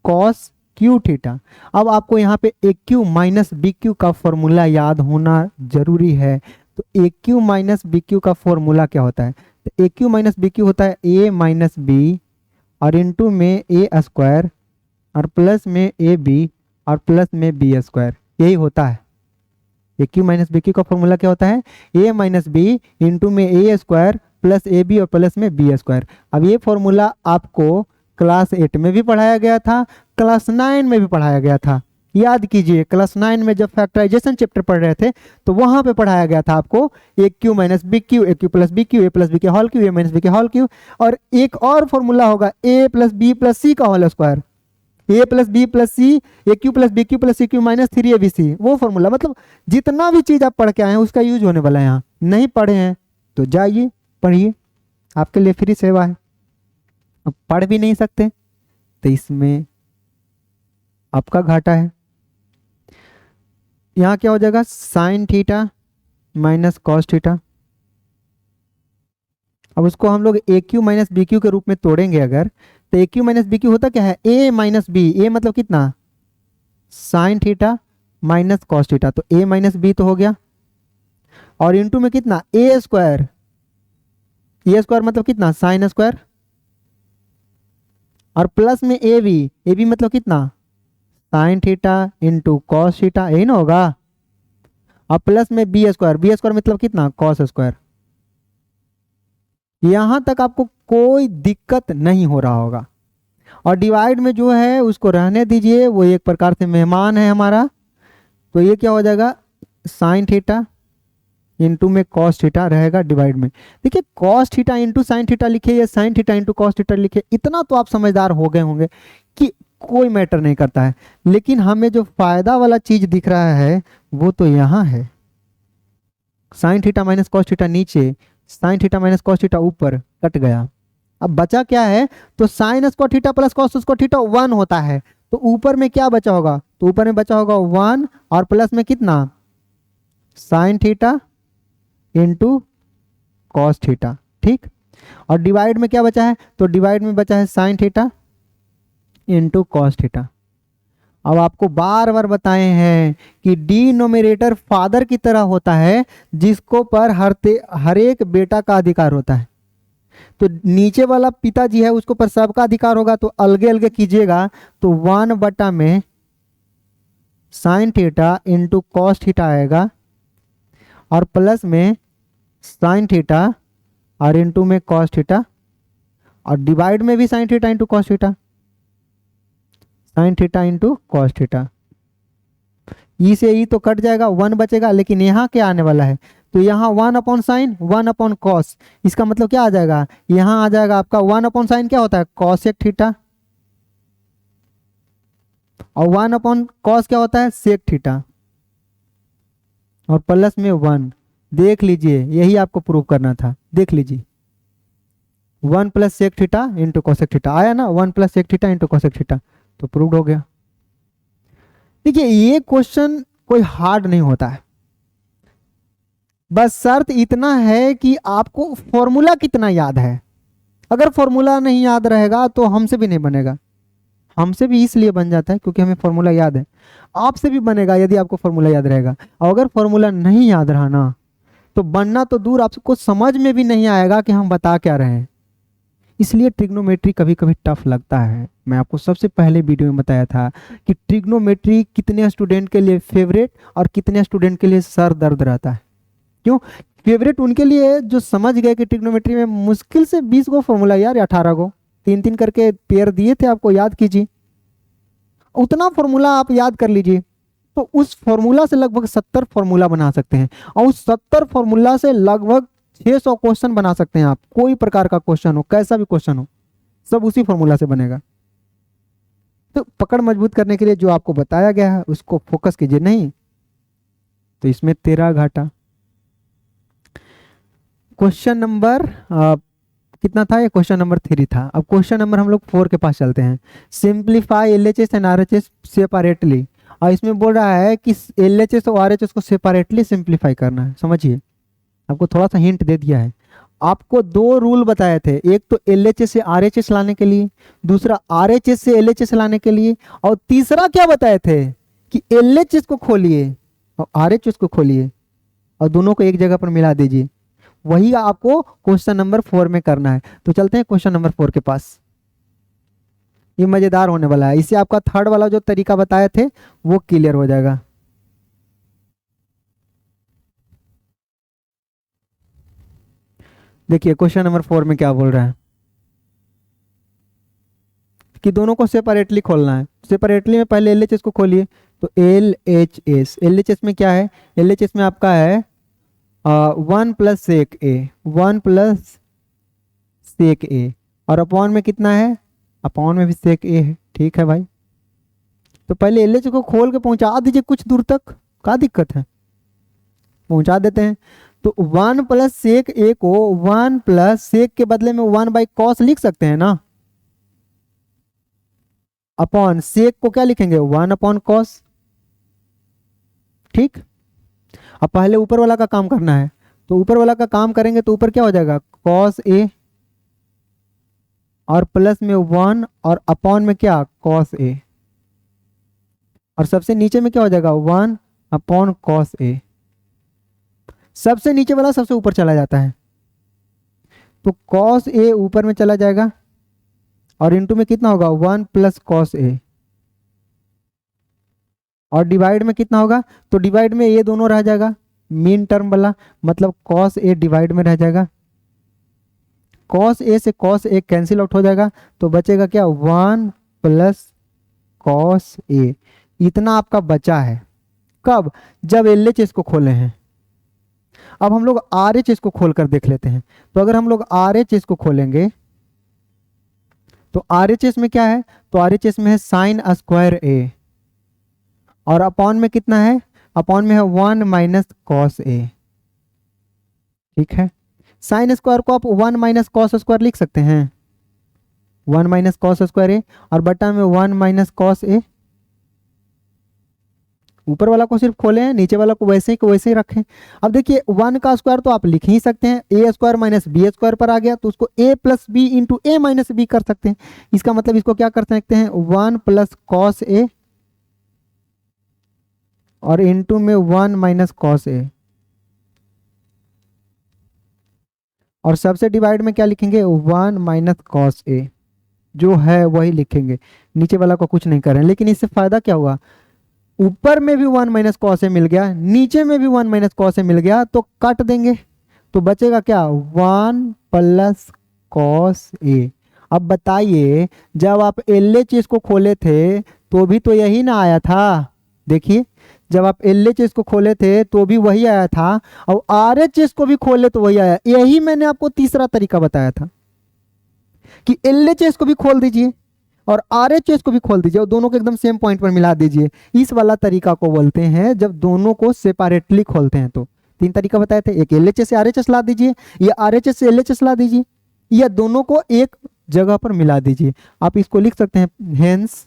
कॉस क्यू थीटा। अब आपको यहाँ पे ए क्यू माइनस बी क्यू का फॉर्मूला याद होना जरूरी है, तो ए क्यू माइनस बी क्यू का फॉर्मूला क्या होता है, तो ए क्यू माइनस बी क्यू होता है ए माइनस बी और इंटू में ए स्क्वायर और प्लस में ए बी और प्लस में बी स्क्वायर, यही होता है। ए क्यू माइनस बी क्यू का फॉर्मूला क्या होता है ए माइनस बी इंटू में ए स्क्वायर प्लस ए बी और प्लस में बी स्क्वायर। अब ये फॉर्मूला आपको क्लास 8 में भी पढ़ाया गया था, क्लास 9 में भी पढ़ाया गया था, याद कीजिए क्लास 9 में जब फैक्टराइजेशन चैप्टर पढ़ रहे थे तो वहां पे पढ़ाया गया था आपको A cube minus B cube, A cube plus B cube, A plus B के whole cube, A minus B के होल क्यू, और एक और फॉर्मूला होगा A plus B plus C का whole square, A plus B plus C, A cube plus B cube plus C cube minus 3abc, वो formula. मतलब जितना भी चीज आप पढ़ के आए हैं उसका यूज होने वाला है, यहाँ नहीं पढ़े हैं तो जाइए पढ़िए, आपके लिए फ्री सेवा है। अब पढ़ भी नहीं सकते तो इसमें आपका घाटा है। यहाँ क्या हो जाएगा sign theta minus cos theta, अब उसको हम लोग ए क्यू माइनस बी क्यू के रूप में तोड़ेंगे अगर, तो ए क्यू माइनस बी क्यू होता क्या है ए माइनस बी, ए मतलब कितना sign theta minus cos theta, तो ए माइनस बी तो हो गया और इंटू में कितना ए स्क्वायर, ए स्क्वायर मतलब कितना साइन स्क्वायर और प्लस में ए बी मतलब कितना sign theta into cos theta, यही ना होगा, और प्लस में बी स्क्वायर मतलब कितना कॉस स्क्वायर। यहां तक आपको कोई दिक्कत नहीं हो रहा होगा, और डिवाइड में जो है उसको रहने दीजिए, वो एक प्रकार से मेहमान है हमारा, तो ये क्या हो जाएगा साइन थीटा इंटू में कॉस थीटा रहेगा डिवाइड में। देखिए cos theta into sine theta लिखे या sign theta into cos theta लिखे, इतना तो आप समझदार हो गए होंगे कि कोई मैटर नहीं करता है, लेकिन हमें जो फायदा वाला चीज दिख रहा है वो तो यहाँ है, sine theta minus cos theta नीचे, sine theta minus cos theta ऊपर कट गया। अब बचा क्या है, तो sine square theta plus cos square theta 1 होता है, तो ऊपर में क्या बचा होगा, तो ऊपर में बचा होगा 1 और प्लस में कितना sign theta into cos theta, ठीक, और डिवाइड में क्या बचा है, तो डिवाइड में बचा है sine theta into cos theta. अब आपको बार बार बताए हैं कि डिनोमिनेटर फादर की तरह होता है जिसको पर हर एक बेटा का अधिकार होता है, तो नीचे वाला पिताजी है उसको पर सबका अधिकार होगा, तो अलगे अलगे कीजिएगा तो 1 बटा में sine theta into cos theta आएगा और प्लस में साइन थीटा और इंटू में कॉस थीटा, और डिवाइड में भी sine theta into cos theta, sine theta into cos theta, ई से ई तो कट जाएगा 1 बचेगा, लेकिन यहाँ क्या आने वाला है, तो यहाँ 1/sin 1/cos, इसका मतलब क्या आ जाएगा, यहाँ आ जाएगा आपका 1/sin क्या होता है cosec थीटा, और 1/cos क्या होता है sec थीटा, और प्लस में 1। देख लीजिए, यही आपको प्रूव करना था, देख लीजिए 1 + sec theta into cosec theta आया ना, 1 + sec theta into cosec theta, तो प्रूव्ड हो गया। देखिए ये क्वेश्चन कोई हार्ड नहीं होता है, बस शर्त इतना है कि आपको फॉर्मूला कितना याद है। अगर फॉर्मूला नहीं याद रहेगा तो हमसे भी नहीं बनेगा। हमसे भी इसलिए बन जाता है क्योंकि हमें फॉर्मूला याद है, आपसे भी बनेगा यदि आपको फॉर्मूला याद रहेगा। और अगर फॉर्मूला नहीं याद रहा ना तो बनना तो दूर, आपको समझ में भी नहीं आएगा कि हम बता क्या रहे हैं। इसलिए ट्रिग्नोमेट्री कभी कभी टफ लगता है। मैं आपको सबसे पहले वीडियो में बताया था कि ट्रिग्नोमेट्री कितने स्टूडेंट के लिए फेवरेट और कितने स्टूडेंट के लिए सर दर्द रहता है। क्यों फेवरेट? उनके लिए जो समझ गए कि ट्रिग्नोमेट्री में मुश्किल से 20 गो फॉर्मूला यार, 18 गो, 3-3 करके पेयर दिए थे आपको, याद कीजिए, उतना फॉर्मूला आप याद कर लीजिए। तो उस फॉर्मूला से लगभग 70 फॉर्मूला बना सकते हैं, और उस 70 फॉर्मूला से लगभग 600 क्वेश्चन बना सकते हैं आप। कोई प्रकार का क्वेश्चन हो, कैसा भी क्वेश्चन हो, सब उसी फॉर्मूला से बनेगा। तो पकड़ मजबूत करने के लिए जो आपको बताया गया है उसको फोकस कीजिए, नहीं तो इसमें तेरा घाटा। क्वेश्चन नंबर कितना था ये? क्वेश्चन नंबर 3 था। अब क्वेश्चन नंबर हम लोग 4 के पास चलते हैं। Simplify LHS and RHS separately. और इसमें बोल रहा है कि एलएचएस और आरएचएस को सेपरेटली सिंप्लीफाई करना है। समझिए, आपको थोड़ा सा हिंट दे दिया है। आपको 2 रूल बताए थे, एक तो एलएचएस से आरएचएस लाने के लिए, दूसरा आरएचएस से एलएचएस लाने के लिए, और तीसरा क्या बताए थे कि एलएचएस को खोलिए और आरएचएस को खोलिए और दोनों को एक जगह पर मिला दीजिए। वही आपको क्वेश्चन नंबर 4 में करना है। तो चलते हैं क्वेश्चन नंबर 4 के पास। ये मजेदार होने वाला है, इससे आपका थर्ड वाला जो तरीका बताए थे वो क्लियर हो जाएगा। देखिए क्वेश्चन नंबर 4 में क्या बोल रहा है कि दोनों को सेपरेटली खोलना है। सेपरेटली में पहले एलएचएस को खोलिए, तो एलएचएस में क्या है? एलएचएस में आपका है 1 + sec a, 1 + sec a, और अपॉन में कितना है? अपॉन में भी sec a है। ठीक है भाई, तो पहले एलएचएस को खोल के पहुंचा दीजिए कुछ दूर तक, क्या दिक्कत है, पहुंचा देते हैं। तो 1 + sec a को 1 + sec के बदले में 1/cos लिख सकते हैं ना, अपॉन sec को क्या लिखेंगे? 1/cos। ठीक, अब पहले ऊपर वाला का काम करना है, तो ऊपर वाला का काम करेंगे तो ऊपर क्या हो जाएगा? cos a, और प्लस में 1, और अपॉन में क्या? cos a, और सबसे नीचे में क्या हो जाएगा? 1/cos a। सबसे नीचे वाला सबसे ऊपर चला जाता है, तो cos a ऊपर में चला जाएगा, और इंटू में कितना होगा? 1 + cos a, और डिवाइड में कितना होगा? तो डिवाइड में ये दोनों रह जाएगा, मीन टर्म वाला, मतलब cos a डिवाइड में रह जाएगा। cos a से cos a कैंसिल आउट हो जाएगा, तो बचेगा क्या? 1 + cos a। इतना आपका बचा है। कब? जब एलएचएस को खोले हैं। अब हम लोग आरएचएस को खोलकर देख लेते हैं। तो अगर हम लोग आरएचएस को खोलेंगे तो आरएचएस में क्या है? तो आरएचएस में है sin स्क्वायर a, और अपॉन में कितना है? अपॉन में है 1 - cos a। ठीक है, साइन स्क्वायर को आप 1 - cos स्क्वायर लिख सकते हैं, 1 - cos स्क्वायर a, और बटा में 1 - cos a। ऊपर वाला को सिर्फ खोले हैं, नीचे वाला को वैसे ही रखें। अब देखिए 1 का स्क्वायर तो आप लिख ही सकते हैं, a² - b² पर आ गया, तो उसको a + b × a - b कर सकते हैं। इसका मतलब इसको क्या कर सकते हैं? 1 + cos a, और इंटू में 1 - cos a, और सबसे डिवाइड में क्या लिखेंगे? 1 - cos a, जो है वही लिखेंगे, नीचे वाला को कुछ नहीं कर रहे हैं। लेकिन इससे फायदा क्या हुआ? ऊपर में भी 1 - cos a मिल गया, नीचे में भी 1 - cos a मिल गया, तो काट देंगे, तो बचेगा क्या? 1 + cos a। अब बताइए, जब आप एलएचएस को खोले थे तो भी तो यही ना आया था। देखिए, जब आप LHS को खोले थे तो भी वही आया था, और RHS को भी खोले तो वही आया। यही मैंने आपको तीसरा तरीका बताया था कि LHS को भी खोल दीजिए और RHS को भी खोल दीजिए और दोनों को एकदम सेम पॉइंट पर मिला दीजिए। इस वाला तरीका को बोलते हैं जब दोनों को सेपरेटली खोलते हैं। तो 3 तरीका बताए थे, एक LHS से RHS ला दीजिए, या RHS से LHS ला दीजिए, या दोनों को एक जगह पर मिला दीजिए। आप इसको लिख सकते हैं, हेंस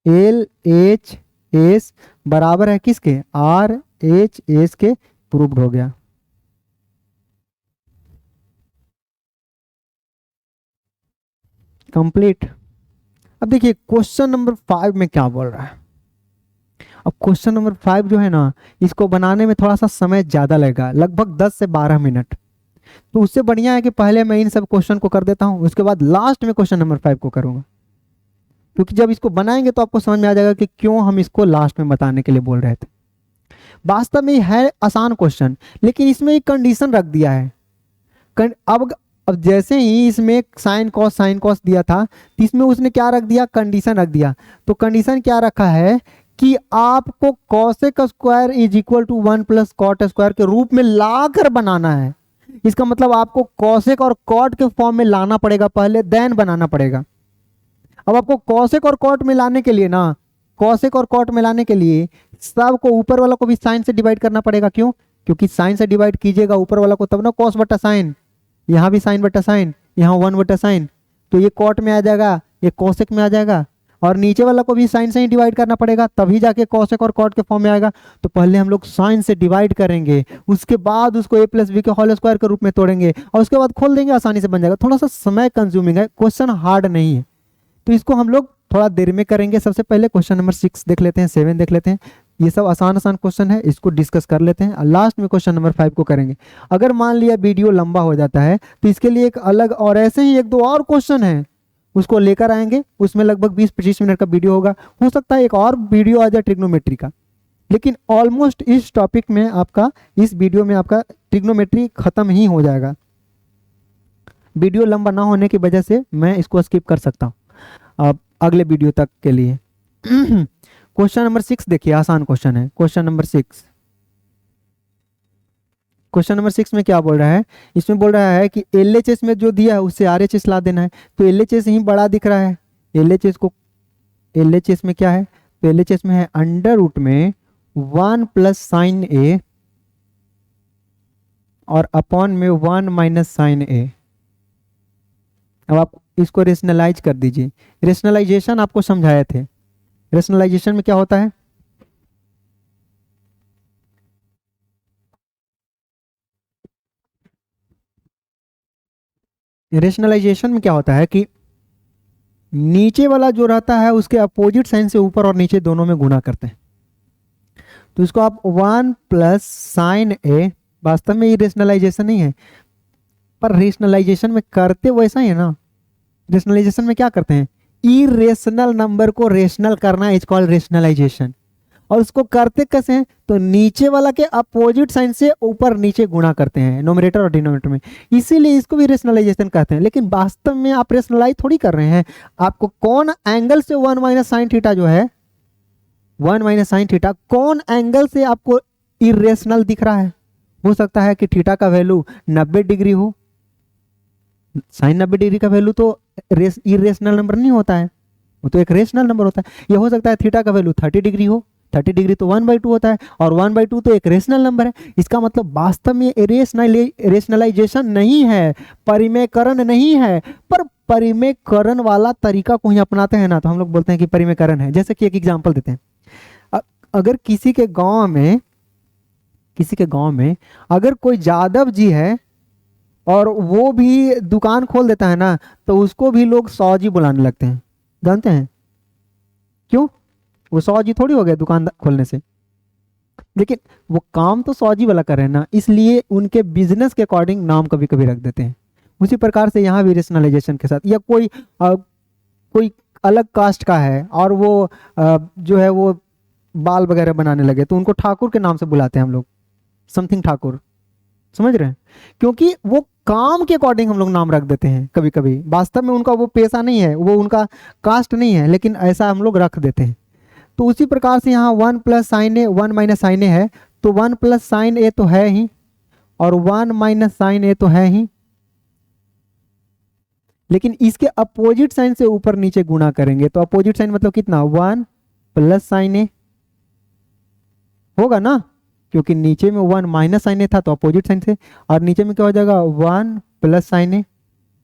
LHS बराबर है किसके, RHS के। प्रूव्ड हो गया। कंप्लीट। अब देखिए क्वेश्चन नंबर 5 में क्या बोल रहा है। अब क्वेश्चन नंबर 5 जो है ना, इसको बनाने में थोड़ा सा समय ज़्यादा लगेगा, लगभग 10 से 12 मिनट। तो उससे बढ़िया है कि पहले मैं इन सब क्वेश्चन को कर देता हूँ, उसके बाद लास्ट में क्वेश्चन नंबर 5 को करूँगा, क्योंकि जब इसको बनाएंगे तो आपको समझ में आ जाएगा कि क्यों हम इसको लास्ट में बताने के लिए बोल रहे थे। वास्तव में है आसान क्वेश्चन, लेकिन इसमें एक कंडीशन रख दिया है। अब जैसे ही इसमें साइन कॉस दिया था, तो इसमें उसने क्या रख दिया, कंडीशन रख दिया। तो कंडीशन क्या रखा है कि आपको cosec square is equal to 1 plus cot square के रूप में लाकर बनाना है। इसका मतलब आपको कॉसेक और कॉट के फॉर्म में लाना पड़ेगा पहले, देन बनाना पड़ेगा। अब आपको कॉसेक और कॉट में लाने के लिए ना, कॉसेक और कॉट में लाने के लिए सबको ऊपर वाला को भी साइन से डिवाइड करना पड़ेगा। क्यों? क्योंकि साइन से डिवाइड कीजिएगा ऊपर वाला को तब ना कॉस बटा साइन, यहाँ भी साइन बटा साइन, यहाँ 1 बटा साइन, तो ये कॉट में आ जाएगा, ये कॉसेक में आ जाएगा, और नीचे वाला को भी साइन से ही डिवाइड करना पड़ेगा, तभी जाके कॉसेक और कॉट के फॉर्म में आएगा। तो पहले हम लोग साइन से डिवाइड करेंगे, उसके बाद उसको a प्लस बी के होल स्क्वायर के रूप में तोड़ेंगे और उसके बाद खोल देंगे, आसानी से बन जाएगा। थोड़ा सा समय कंज्यूमिंग है, क्वेश्चन हार्ड नहीं है, तो इसको हम लोग थोड़ा देर में करेंगे। सबसे पहले क्वेश्चन नंबर 6 देख लेते हैं, 7 देख लेते हैं। ये सब आसान क्वेश्चन है, इसको डिस्कस कर लेते हैं, लास्ट में क्वेश्चन नंबर 5 को करेंगे। अगर मान लिया वीडियो लंबा हो जाता है तो इसके लिए एक अलग और ऐसे ही 1-2 और क्वेश्चन है, उसको लेकर आएंगे, उसमें लगभग 20-25 मिनट का वीडियो होगा। हो सकता है एक और वीडियो आ जाए ट्रिग्नोमेट्री का, लेकिन ऑलमोस्ट इस टॉपिक में आपका, इस वीडियो में आपका ट्रिग्नोमेट्री खत्म ही हो जाएगा। वीडियो लंबा ना होने की वजह से मैं इसको स्किप कर सकता हूँ अब अगले वीडियो तक के लिए। क्वेश्चन नंबर 6 देखिए, आसान क्वेश्चन है। क्वेश्चन नंबर 6, क्वेश्चन नंबर 6 में क्या बोल रहा है, इसमें बोल रहा है कि LHS में जो दिया है उससे RHS ला देना है। तो LHS ही बड़ा दिख रहा है, LHS में क्या है, तो LHS में है अंडर रूट में 1 प्लस साइन A और अपॉन में 1 माइनस साइन A। अब आप इसको रेशनलाइज कर दीजिए। रेशनलाइजेशन आपको समझाए थे, रेशनलाइजेशन में क्या होता है, रेशनलाइजेशन में क्या होता है कि नीचे वाला जो रहता है उसके अपोजिट साइन से ऊपर और नीचे दोनों में गुणा करते हैं। तो इसको आप 1 प्लस साइन A, वास्तव में ये रेशनलाइजेशन नहीं है, पर रेशनलाइजेशन में करते वैसा ही है ना। रेशनलाइजेशन में क्या करते हैं, इरेशनल नंबर को रेशनल करना इज कॉल्ड रेशनलाइजेशन। और उसको करते कैसे हैं, तो नीचे वाला के अपोजिट साइन से ऊपर नीचे गुणा करते हैं, नोमिनेटर और डिनोमिनेटर में, इसीलिए इसको भी रेशनलाइजेशन कहते हैं। लेकिन वास्तव में आप रेशनलाइज थोड़ी कर रहे हैं, आपको कौन एंगल से 1 माइनस साइन थीटा जो है, 1 माइनस साइन थीटा कौन एंगल से आपको इरेशनल दिख रहा है। हो सकता है कि थीटा का वैल्यू 90 डिग्री हो, साइन 90 डिग्री का वैल्यू तो इरेशनल नंबर नहीं होता है, वो तो एक रेशनल नंबर होता है। ये हो सकता है थीटा का वैल्यू 30 डिग्री हो, 30 डिग्री तो 1/2 होता है, और 1/2 तो एक रेशनल नंबर है। इसका मतलब वास्तव में रेशनलाइजेशन नहीं है, परिमेयकरण नहीं है, पर परिमेयकरण वाला तरीका को ही अपनाते हैं ना, तो हम लोग बोलते हैं कि परिमेयकरण है। जैसे कि एक एग्जांपल देते हैं, अगर किसी के गांव में अगर कोई यादव जी है और वो भी दुकान खोल देता है ना, तो उसको भी लोग 100 जी बुलाने लगते हैं। जानते हैं क्यों? वो 100 जी थोड़ी हो गया दुकान खोलने से, लेकिन वो काम तो 100 जी वाला कर रहे हैं ना, इसलिए उनके बिजनेस के अकॉर्डिंग नाम कभी कभी रख देते हैं। उसी प्रकार से यहाँ भी रेशनलाइजेशन के साथ, या कोई अलग कास्ट का है और वो जो है वो बाल वगैरह बनाने लगे, तो उनको ठाकुर के नाम से बुलाते हैं हम लोग, समथिंग ठाकुर, समझ रहे हैं? क्योंकि वो काम के अकॉर्डिंग हम लोग नाम रख देते हैं कभी कभी, वास्तव में उनका वो पेशा नहीं है, वो उनका कास्ट नहीं है, लेकिन ऐसा हम लोग रख देते हैं। तो उसी प्रकार से यहाँ 1 प्लस साइन ए 1 माइनस साइन ए है, तो 1 प्लस साइन ए तो है ही और 1 माइनस साइन ए तो है ही, लेकिन इसके अपोजिट साइन से ऊपर नीचे गुणा करेंगे तो अपोजिट साइन मतलब कितना 1 प्लस साइन ए होगा ना, क्योंकि नीचे में 1 माइनस साइन ए था तो अपोजिट साइन से, और नीचे में क्या हो जाएगा 1 प्लस साइन ए।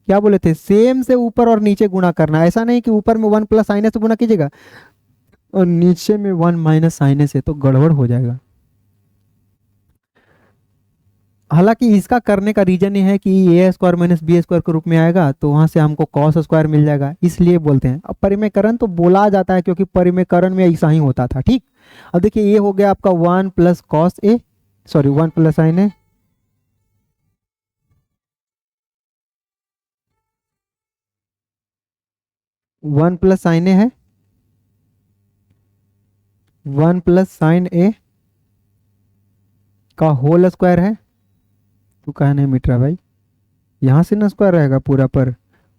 क्या बोले थे, सेम से ऊपर और नीचे गुणा करना, ऐसा नहीं कि ऊपर में 1 प्लस साइन ए से गुणा कीजिएगा और नीचे में 1 माइनस साइन ए से, तो गड़बड़ हो जाएगा। हालांकि इसका करने का रीजन ये है कि ए स्क्वायर माइनस बी स्क्वायर के रूप में आएगा, तो वहां से हमको कॉस स्क्वायर मिल जाएगा, इसलिए बोलते हैं। अब परिमेयकरण तो बोला जाता है क्योंकि परिमेयकरण में ऐसा ही होता था। ठीक, अब देखिए ये हो गया आपका 1 plus cos A, sorry 1 plus sign A, one plus sign ए है, 1 प्लस साइन ए का होल स्क्वायर है, तो कहा नहीं मिट रहा भाई, यहां से ना स्क्वायर रहेगा पूरा पर,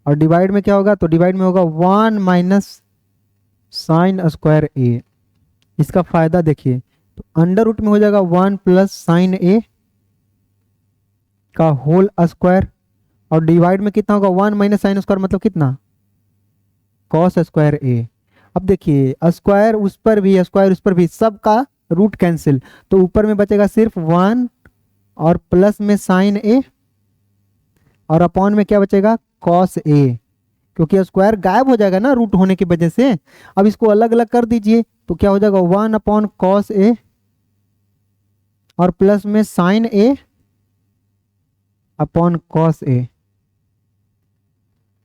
और डिवाइड में क्या होगा, तो डिवाइड में होगा 1 माइनस साइन स्क्वायर ए। इसका फायदा देखिए, तो अंडर रूट में हो जाएगा 1 प्लस साइन ए का होल स्क्वायर, और डिवाइड में कितना होगा 1 माइनस साइन स्क्वायर मतलब कितना कॉस स्क्वायर ए। अब देखिए स्क्वायर उस पर भी, स्क्वायर उस पर भी, सबका रूट कैंसिल, तो ऊपर में बचेगा सिर्फ 1 और प्लस में साइन ए और अपॉन में क्या बचेगा कॉस ए, क्योंकि स्क्वायर गायब हो जाएगा ना रूट होने की वजह से। अब इसको अलग अलग कर दीजिए तो क्या हो जाएगा 1 अपॉन कॉस ए और प्लस में sine A upon cos A.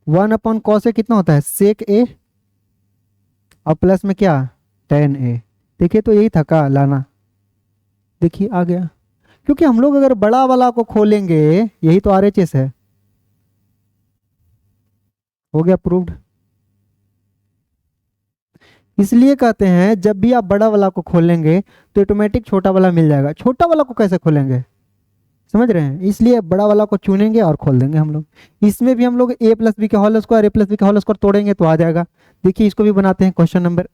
1 upon cos A कितना होता है सेक ए और प्लस में क्या टेन ए। देखिए तो यही था का लाना, देखिए आ गया, क्योंकि हम लोग अगर बड़ा वाला को खोलेंगे, यही तो आरएचएस है, हो गया प्रूव्ड। इसलिए कहते हैं जब भी आप बड़ा वाला को खोलेंगे तो ऑटोमेटिक छोटा वाला मिल जाएगा। छोटा वाला को कैसे खोलेंगे, समझ रहे हैं, इसलिए बड़ा वाला को चुनेंगे और खोल देंगे हम लोग। इसमें भी हम लोग ए प्लस बी का whole square, A plus B का होल स्क्वायर तोड़ेंगे तो आ जाएगा। देखिए इसको भी बनाते हैं, क्वेश्चन नंबर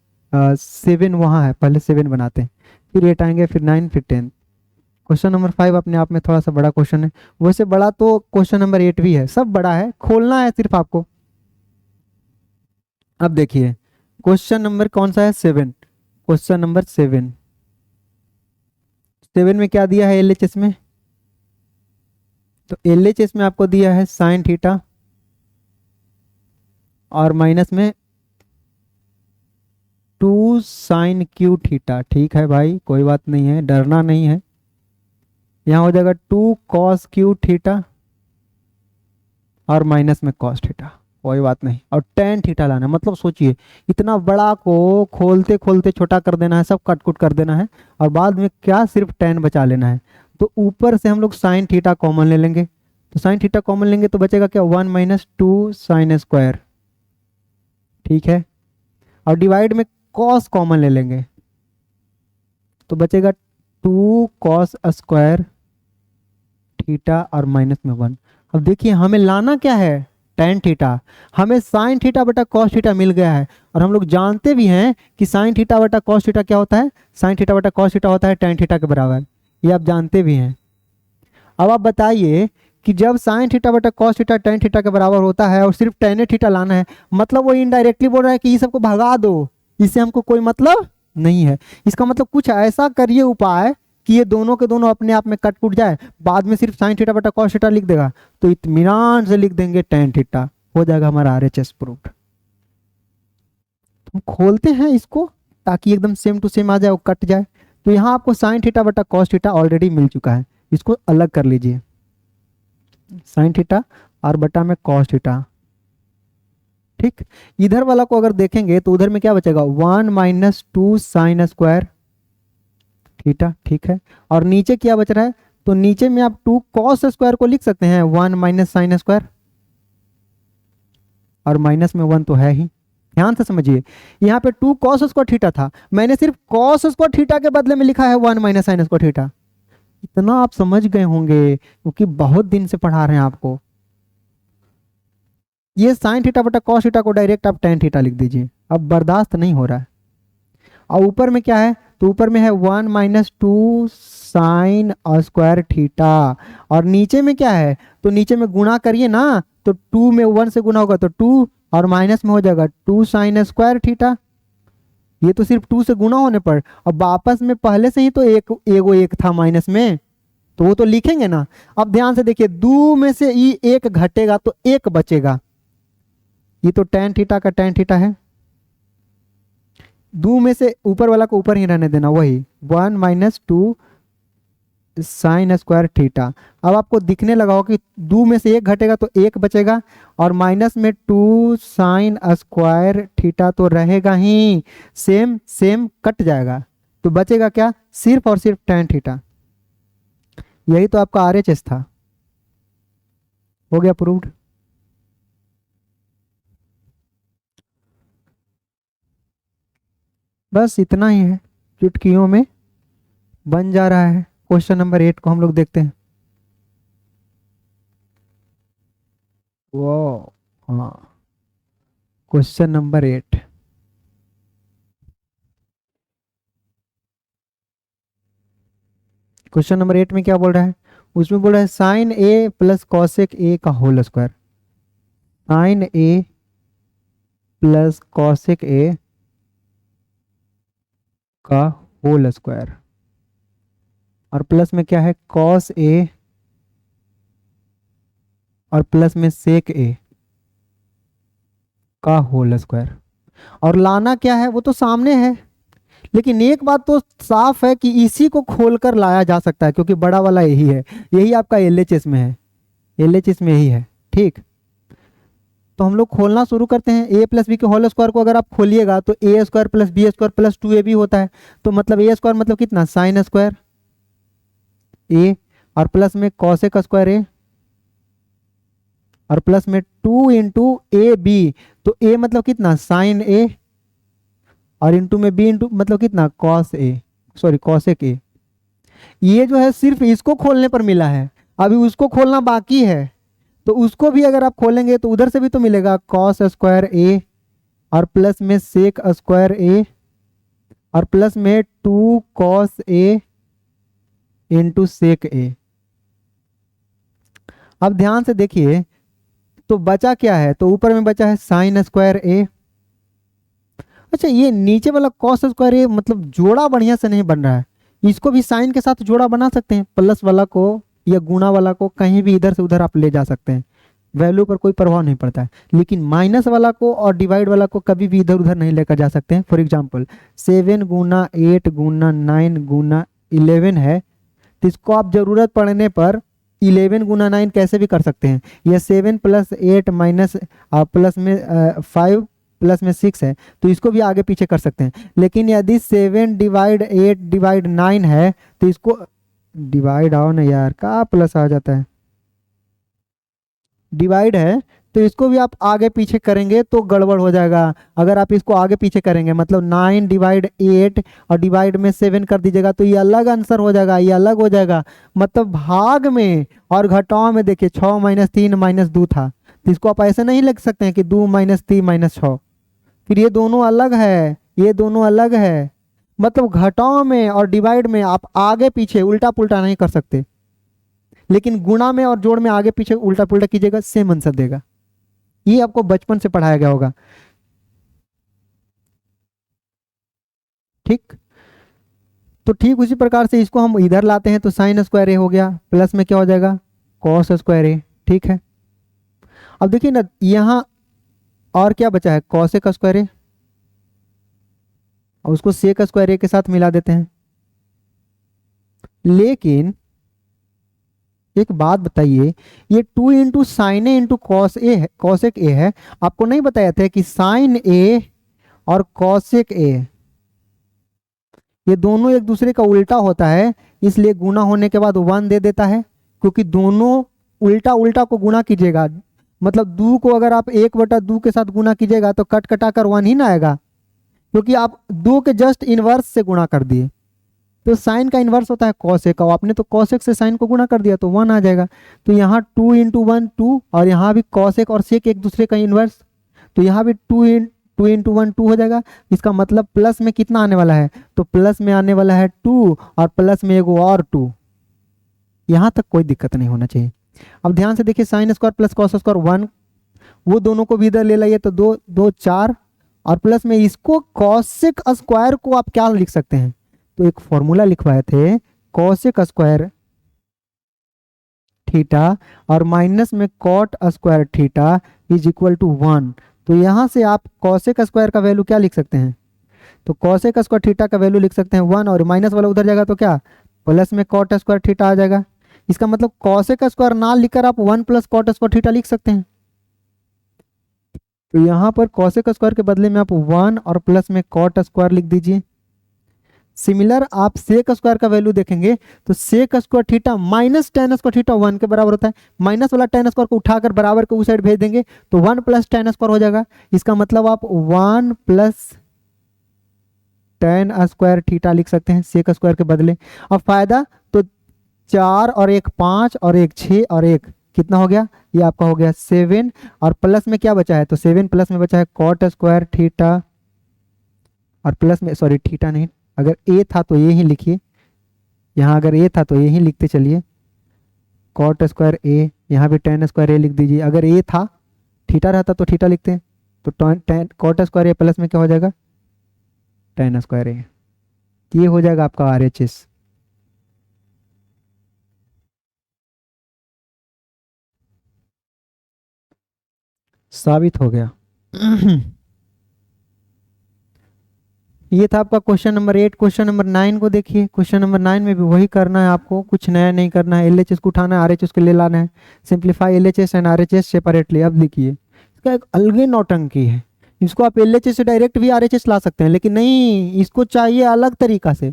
7 वहाँ है, पहले 7 बनाते हैं, फिर 8 आएंगे, फिर 9, फिर 10। क्वेश्चन नंबर 5 अपने आप में थोड़ा सा बड़ा क्वेश्चन है, वैसे बड़ा तो क्वेश्चन नंबर 8 भी है, सब बड़ा है, खोलना है सिर्फ आपको। अब देखिए क्वेश्चन नंबर कौन सा है 7, क्वेश्चन नंबर 7 में क्या दिया है एलएचएस में, तो एलएचएस में आपको दिया है साइन थीटा और माइनस में 2 साइन क्यू थीटा। ठीक है भाई कोई बात नहीं है, डरना नहीं है, यहाँ हो जाएगा 2 कॉस क्यू थीटा और माइनस में कॉस थीटा, कोई बात नहीं, और टेन थीटा लाना है। मतलब सोचिए इतना बड़ा को खोलते खोलते छोटा कर देना है, सब कट कुट कर देना है, और बाद में क्या सिर्फ टेन बचा लेना है। तो ऊपर से हम लोग साइन थीटा कॉमन ले लेंगे, तो साइन थीटा कॉमन लेंगे तो बचेगा क्या 1 माइनस 2 साइन स्क्वायर। ठीक है, और डिवाइड में कॉस कॉमन ले लेंगे तो बचेगा 2 कॉस स्क्वायर थीटा और माइनस में 1। अब देखिए हमें लाना क्या है टेन थीटा, हमें साइन थीटा बटा कॉस थीटा मिल गया है, और हम लोग जानते भी हैं कि साइन थीटा बटा कॉस थीटा क्या होता है, साइन थीटा बटा कॉस थीटा होता है टेन थीटा के बराबर, ये आप जानते भी हैं। अब आप बताइए कि जब साइन थीटा बटा कॉस थीटा टेन थीटा के बराबर होता है और सिर्फ टेन थीटा लाना है, मतलब वो इनडायरेक्टली बोल रहा है कि ये सबको भगा दो, इससे हमको कोई मतलब नहीं है। इसका मतलब कुछ ऐसा करिए उपाय कि ये दोनों के दोनों अपने आप में कट कुट जाए, बाद में सिर्फ साइन थीटा बटा कॉस थीटा लिख देगा, तो इत्मीनान से लिख देंगे टेन थीटा, हो जाएगा हमारा आरएचएस प्रूफ्ड। हम खोलते हैं इसको ताकि एकदम सेम टू सेम आ जाए, वो कट जाए। तो यहाँ आपको साइन थीटा बटा कॉस थीटा ऑलरेडी मिल चुका है, इसको अलग कर लीजिए, साइन थीटा और बटा में कॉस थीटा। ठीक, इधर वाला को अगर देखेंगे तो उधर में क्या बचेगा 1 माइनस 2 साइन स्क्वायर थीटा। ठीक है, और नीचे क्या बच रहा है, तो नीचे में आप 2 कॉस स्क्वायर को लिख सकते हैं 1 माइनस साइन स्क्वायर, और माइनस में 1 तो है ही। ध्यान से समझिए, यहाँ पे 2 कॉस स्क्वायर थीटा था, मैंने सिर्फ कॉस स्क्वायर थीटा के बदले में लिखा है 1 माइनस साइन स्क्वायर थीटा। इतना आप समझ गए होंगे क्योंकि बहुत दिन से पढ़ा रहे हैं आपको। ये साइन थीटा बटा कॉस थीटा को डायरेक्ट आप टेन थीटा लिख दीजिए, अब बर्दाश्त नहीं हो रहा है। और ऊपर में क्या है, तो ऊपर में है 1 माइनस 2 साइन स्क्वायर थीटा, और नीचे में क्या है, तो नीचे में गुणा करिए ना, तो 2 में 1 से गुना होगा तो 2, और माइनस में हो जाएगा 2 साइन स्क्वायर थीटा। ये तो सिर्फ 2 से गुना होने पर, अब वापस में पहले से ही तो एक था माइनस में, तो वो तो लिखेंगे ना। अब ध्यान से देखिए, 2 में से ये एक घटेगा तो एक बचेगा, ये तो tan थीटा का tan थीटा है। 2 में से ऊपर वाला को ऊपर ही रहने देना, वही 1 माइनस 2 साइन स्क्वायर थीटा। अब आपको दिखने लगा हो कि 2 में से एक घटेगा तो एक बचेगा, और माइनस में 2 साइन स्क्वायर थीटा तो रहेगा ही, सेम सेम कट जाएगा, तो बचेगा क्या, सिर्फ और सिर्फ tan थीटा। यही तो आपका RHS था। हो गया प्रूव्ड। बस इतना ही है, चुटकियों में बन जा रहा है। क्वेश्चन नंबर 8 को हम लोग देखते हैं। वो हाँ, क्वेश्चन नंबर 8। क्वेश्चन नंबर 8 में क्या बोल रहा है, उसमें बोल रहा है sine A plus cosec A का whole square. Sine A plus cosec A का होल स्क्वायर, और प्लस में क्या है, कॉस ए, और प्लस में सेक ए का होल स्क्वायर। और लाना क्या है वो तो सामने है, लेकिन एक बात तो साफ है कि इसी को खोलकर लाया जा सकता है, क्योंकि बड़ा वाला यही है, यही आपका LHS में है, LHS में यही है। ठीक, तो हम लोग खोलना शुरू करते हैं। a प्लस बी के होल स्क्वायर को अगर आप खोलिएगा तो A square plus B square plus 2ab होता है, तो मतलब ए स्क्वायर मतलब कितना, साइन स्क्वायर ए, और प्लस में कॉसेक स्क्वायर ए, और प्लस में 2 इंटू ए बी, तो a मतलब कितना, साइन ए, और इंटू में b इंटू मतलब कितना, कॉस ए, सॉरी कॉसेक ए। ये जो है सिर्फ इसको खोलने पर मिला है, अभी उसको खोलना बाकी है, तो उसको भी अगर आप खोलेंगे तो उधर से भी तो मिलेगा कॉस स्क्वायर ए, और प्लस में सेक स्क्वायर ए, और प्लस में 2 कॉस ए इंटू सेक ए। अब ध्यान से देखिए, तो बचा क्या है, तो ऊपर में बचा है साइन स्क्वायर ए। अच्छा, ये नीचे वाला कॉस स्क्वायर ए मतलब जोड़ा बढ़िया से नहीं बन रहा है, इसको भी साइन के साथ जोड़ा बना सकते हैं, प्लस वाला को या गुणा वाला को कहीं भी इधर से उधर आप ले जा सकते हैं, वैल्यू पर कोई प्रभाव नहीं पड़ता है। लेकिन माइनस वाला को और डिवाइड वाला को कभी भी इधर उधर नहीं लेकर जा सकते हैं। फॉर एग्जांपल 7 गुना 8 गुना 9 गुना 11 है, तो इसको आप जरूरत पड़ने पर 11 गुना 9 कैसे भी कर सकते हैं, यह 7 प्लस 8 माइनस प्लस में 5 प्लस में 6 है, तो इसको भी आगे पीछे कर सकते हैं। लेकिन यदि 7 डिवाइड 8 डिवाइड 9 है, तो इसको डिवाइड आओ ना यार, का प्लस आ जाता है, डिवाइड है, तो इसको भी आप आगे पीछे करेंगे तो गड़बड़ हो जाएगा। अगर आप इसको आगे पीछे करेंगे मतलब 9 डिवाइड 8 और डिवाइड में 7 कर दीजिएगा, तो ये अलग आंसर हो जाएगा, ये अलग हो जाएगा। मतलब भाग में और घटाव में देखिए 6 माइनस 3 माइनस 2 था, तो इसको आप ऐसे नहीं लिख सकते हैं कि 2 माइनस 3 माइनस 6, फिर ये दोनों अलग है, ये दोनों अलग है। मतलब घटाव में और डिवाइड में आप आगे पीछे उल्टा पुल्टा नहीं कर सकते, लेकिन गुणा में और जोड़ में आगे पीछे उल्टा पुल्टा कीजिएगा, सेम आंसर देगा। ये आपको बचपन से पढ़ाया गया होगा। ठीक, तो ठीक उसी प्रकार से इसको हम इधर लाते हैं, तो साइन स्क्वायर ए हो गया, प्लस में क्या हो जाएगा, कॉस स्क्वायर ए। ठीक है, अब देखिए ना, यहाँ और क्या बचा है, कॉसेक स्क्वायर ए, और उसको सेक स्क्वायर ए के साथ मिला देते हैं। लेकिन एक बात बताइए, ये 2 into sine A into cos A है, कॉसेक ए है, आपको नहीं बताया था कि साइन ए और कॉसेक ए ये दोनों एक दूसरे का उल्टा होता है, इसलिए गुना होने के बाद 1 दे देता है, क्योंकि दोनों उल्टा उल्टा को गुना कीजिएगा, मतलब 2 को अगर आप 1/2 के साथ गुना कीजिएगा तो कट कटा कर 1 ही ना आएगा, क्योंकि आप 2 के जस्ट इनवर्स से गुणा कर दिए। तो साइन का इनवर्स होता है कॉसेक, और आपने तो कॉसेक से साइन को गुणा कर दिया तो 1 आ जाएगा। तो यहाँ 2 इंटू 1 2, और यहाँ भी कॉसेक और सेक एक दूसरे का इनवर्स, तो यहाँ भी 2 इंटू 1 2 हो जाएगा। इसका मतलब प्लस में कितना आने वाला है, तो प्लस में आने वाला है 2 और प्लस में एगो और 2। यहाँ तक कोई दिक्कत नहीं होना चाहिए। अब ध्यान से देखिए, sine square plus cos square 1, वो दोनों को भी इधर ले लाइए तो 2 2 4 और प्लस में इसको कॉसेक स्क्वायर को आप क्या लिख सकते हैं, तो एक फॉर्मूला लिखवाए थे कॉसेक स्क्वायर थीटा और माइनस में cot square theta is equal to 1। तो यहां से आप कॉसेक स्क्वायर का वैल्यू क्या लिख सकते हैं, तो कॉसेक स्क्वायर थीटा का वैल्यू लिख सकते हैं 1 और माइनस वाला उधर जाएगा तो क्या प्लस में कॉट स्क्वायर थीटा आ जाएगा। इसका मतलब कॉसेक स्क्वायर ना लिखकर आप 1 प्लस कॉट स्क्वायर थीटा लिख सकते हैं। तो यहाँ पर कॉसेक स्क्वायर के बदले में आप 1 और प्लस में कॉट स्क्वायर लिख दीजिए। सिमिलर आप सेक स्क्वायर का वैल्यू देखेंगे तो sec square theta minus tan square theta 1 के बराबर होता है। माइनस वाला टेन स्क्वायर को उठाकर बराबर के उस साइड भेज देंगे तो 1 प्लस टेन स्क्वायर हो जाएगा। इसका मतलब आप 1 प्लस टेन स्क्वायर थीटा लिख सकते हैं सेक स्क्वायर के बदले। अब फायदा तो 4 और 1 5 और 1 6 और 1 कितना हो गया, ये आपका हो गया 7 और प्लस में क्या बचा है, तो 7 प्लस में बचा है कॉट स्क्वायर थीटा और प्लस में सॉरी थीटा नहीं, अगर ए था तो ये ही लिखिए, यहाँ अगर ए था तो ये ही लिखते चलिए कॉट स्क्वायर ए, यहाँ भी टेन स्क्वायर ए लिख दीजिए। अगर ए था थीटा रहता तो थीटा लिखते हैं, तो कॉट स्क्वायर ए प्लस में क्या हो जाएगा टेन स्क्वायर ए, ये हो जाएगा आपका RHS। साबित हो गया। ये था आपका क्वेश्चन नंबर 8। क्वेश्चन नंबर 9 को देखिए। क्वेश्चन नंबर 9 में भी वही करना है आपको, कुछ नया नहीं करना है। LHS को उठाना है, RHS को ले लाना है। Simplify LHS and RHS separately. अब देखिए इसका एक अलग नौटंकी है, इसको आप LHS से डायरेक्ट भी RHS ला सकते हैं, लेकिन नहीं, इसको चाहिए अलग तरीका से,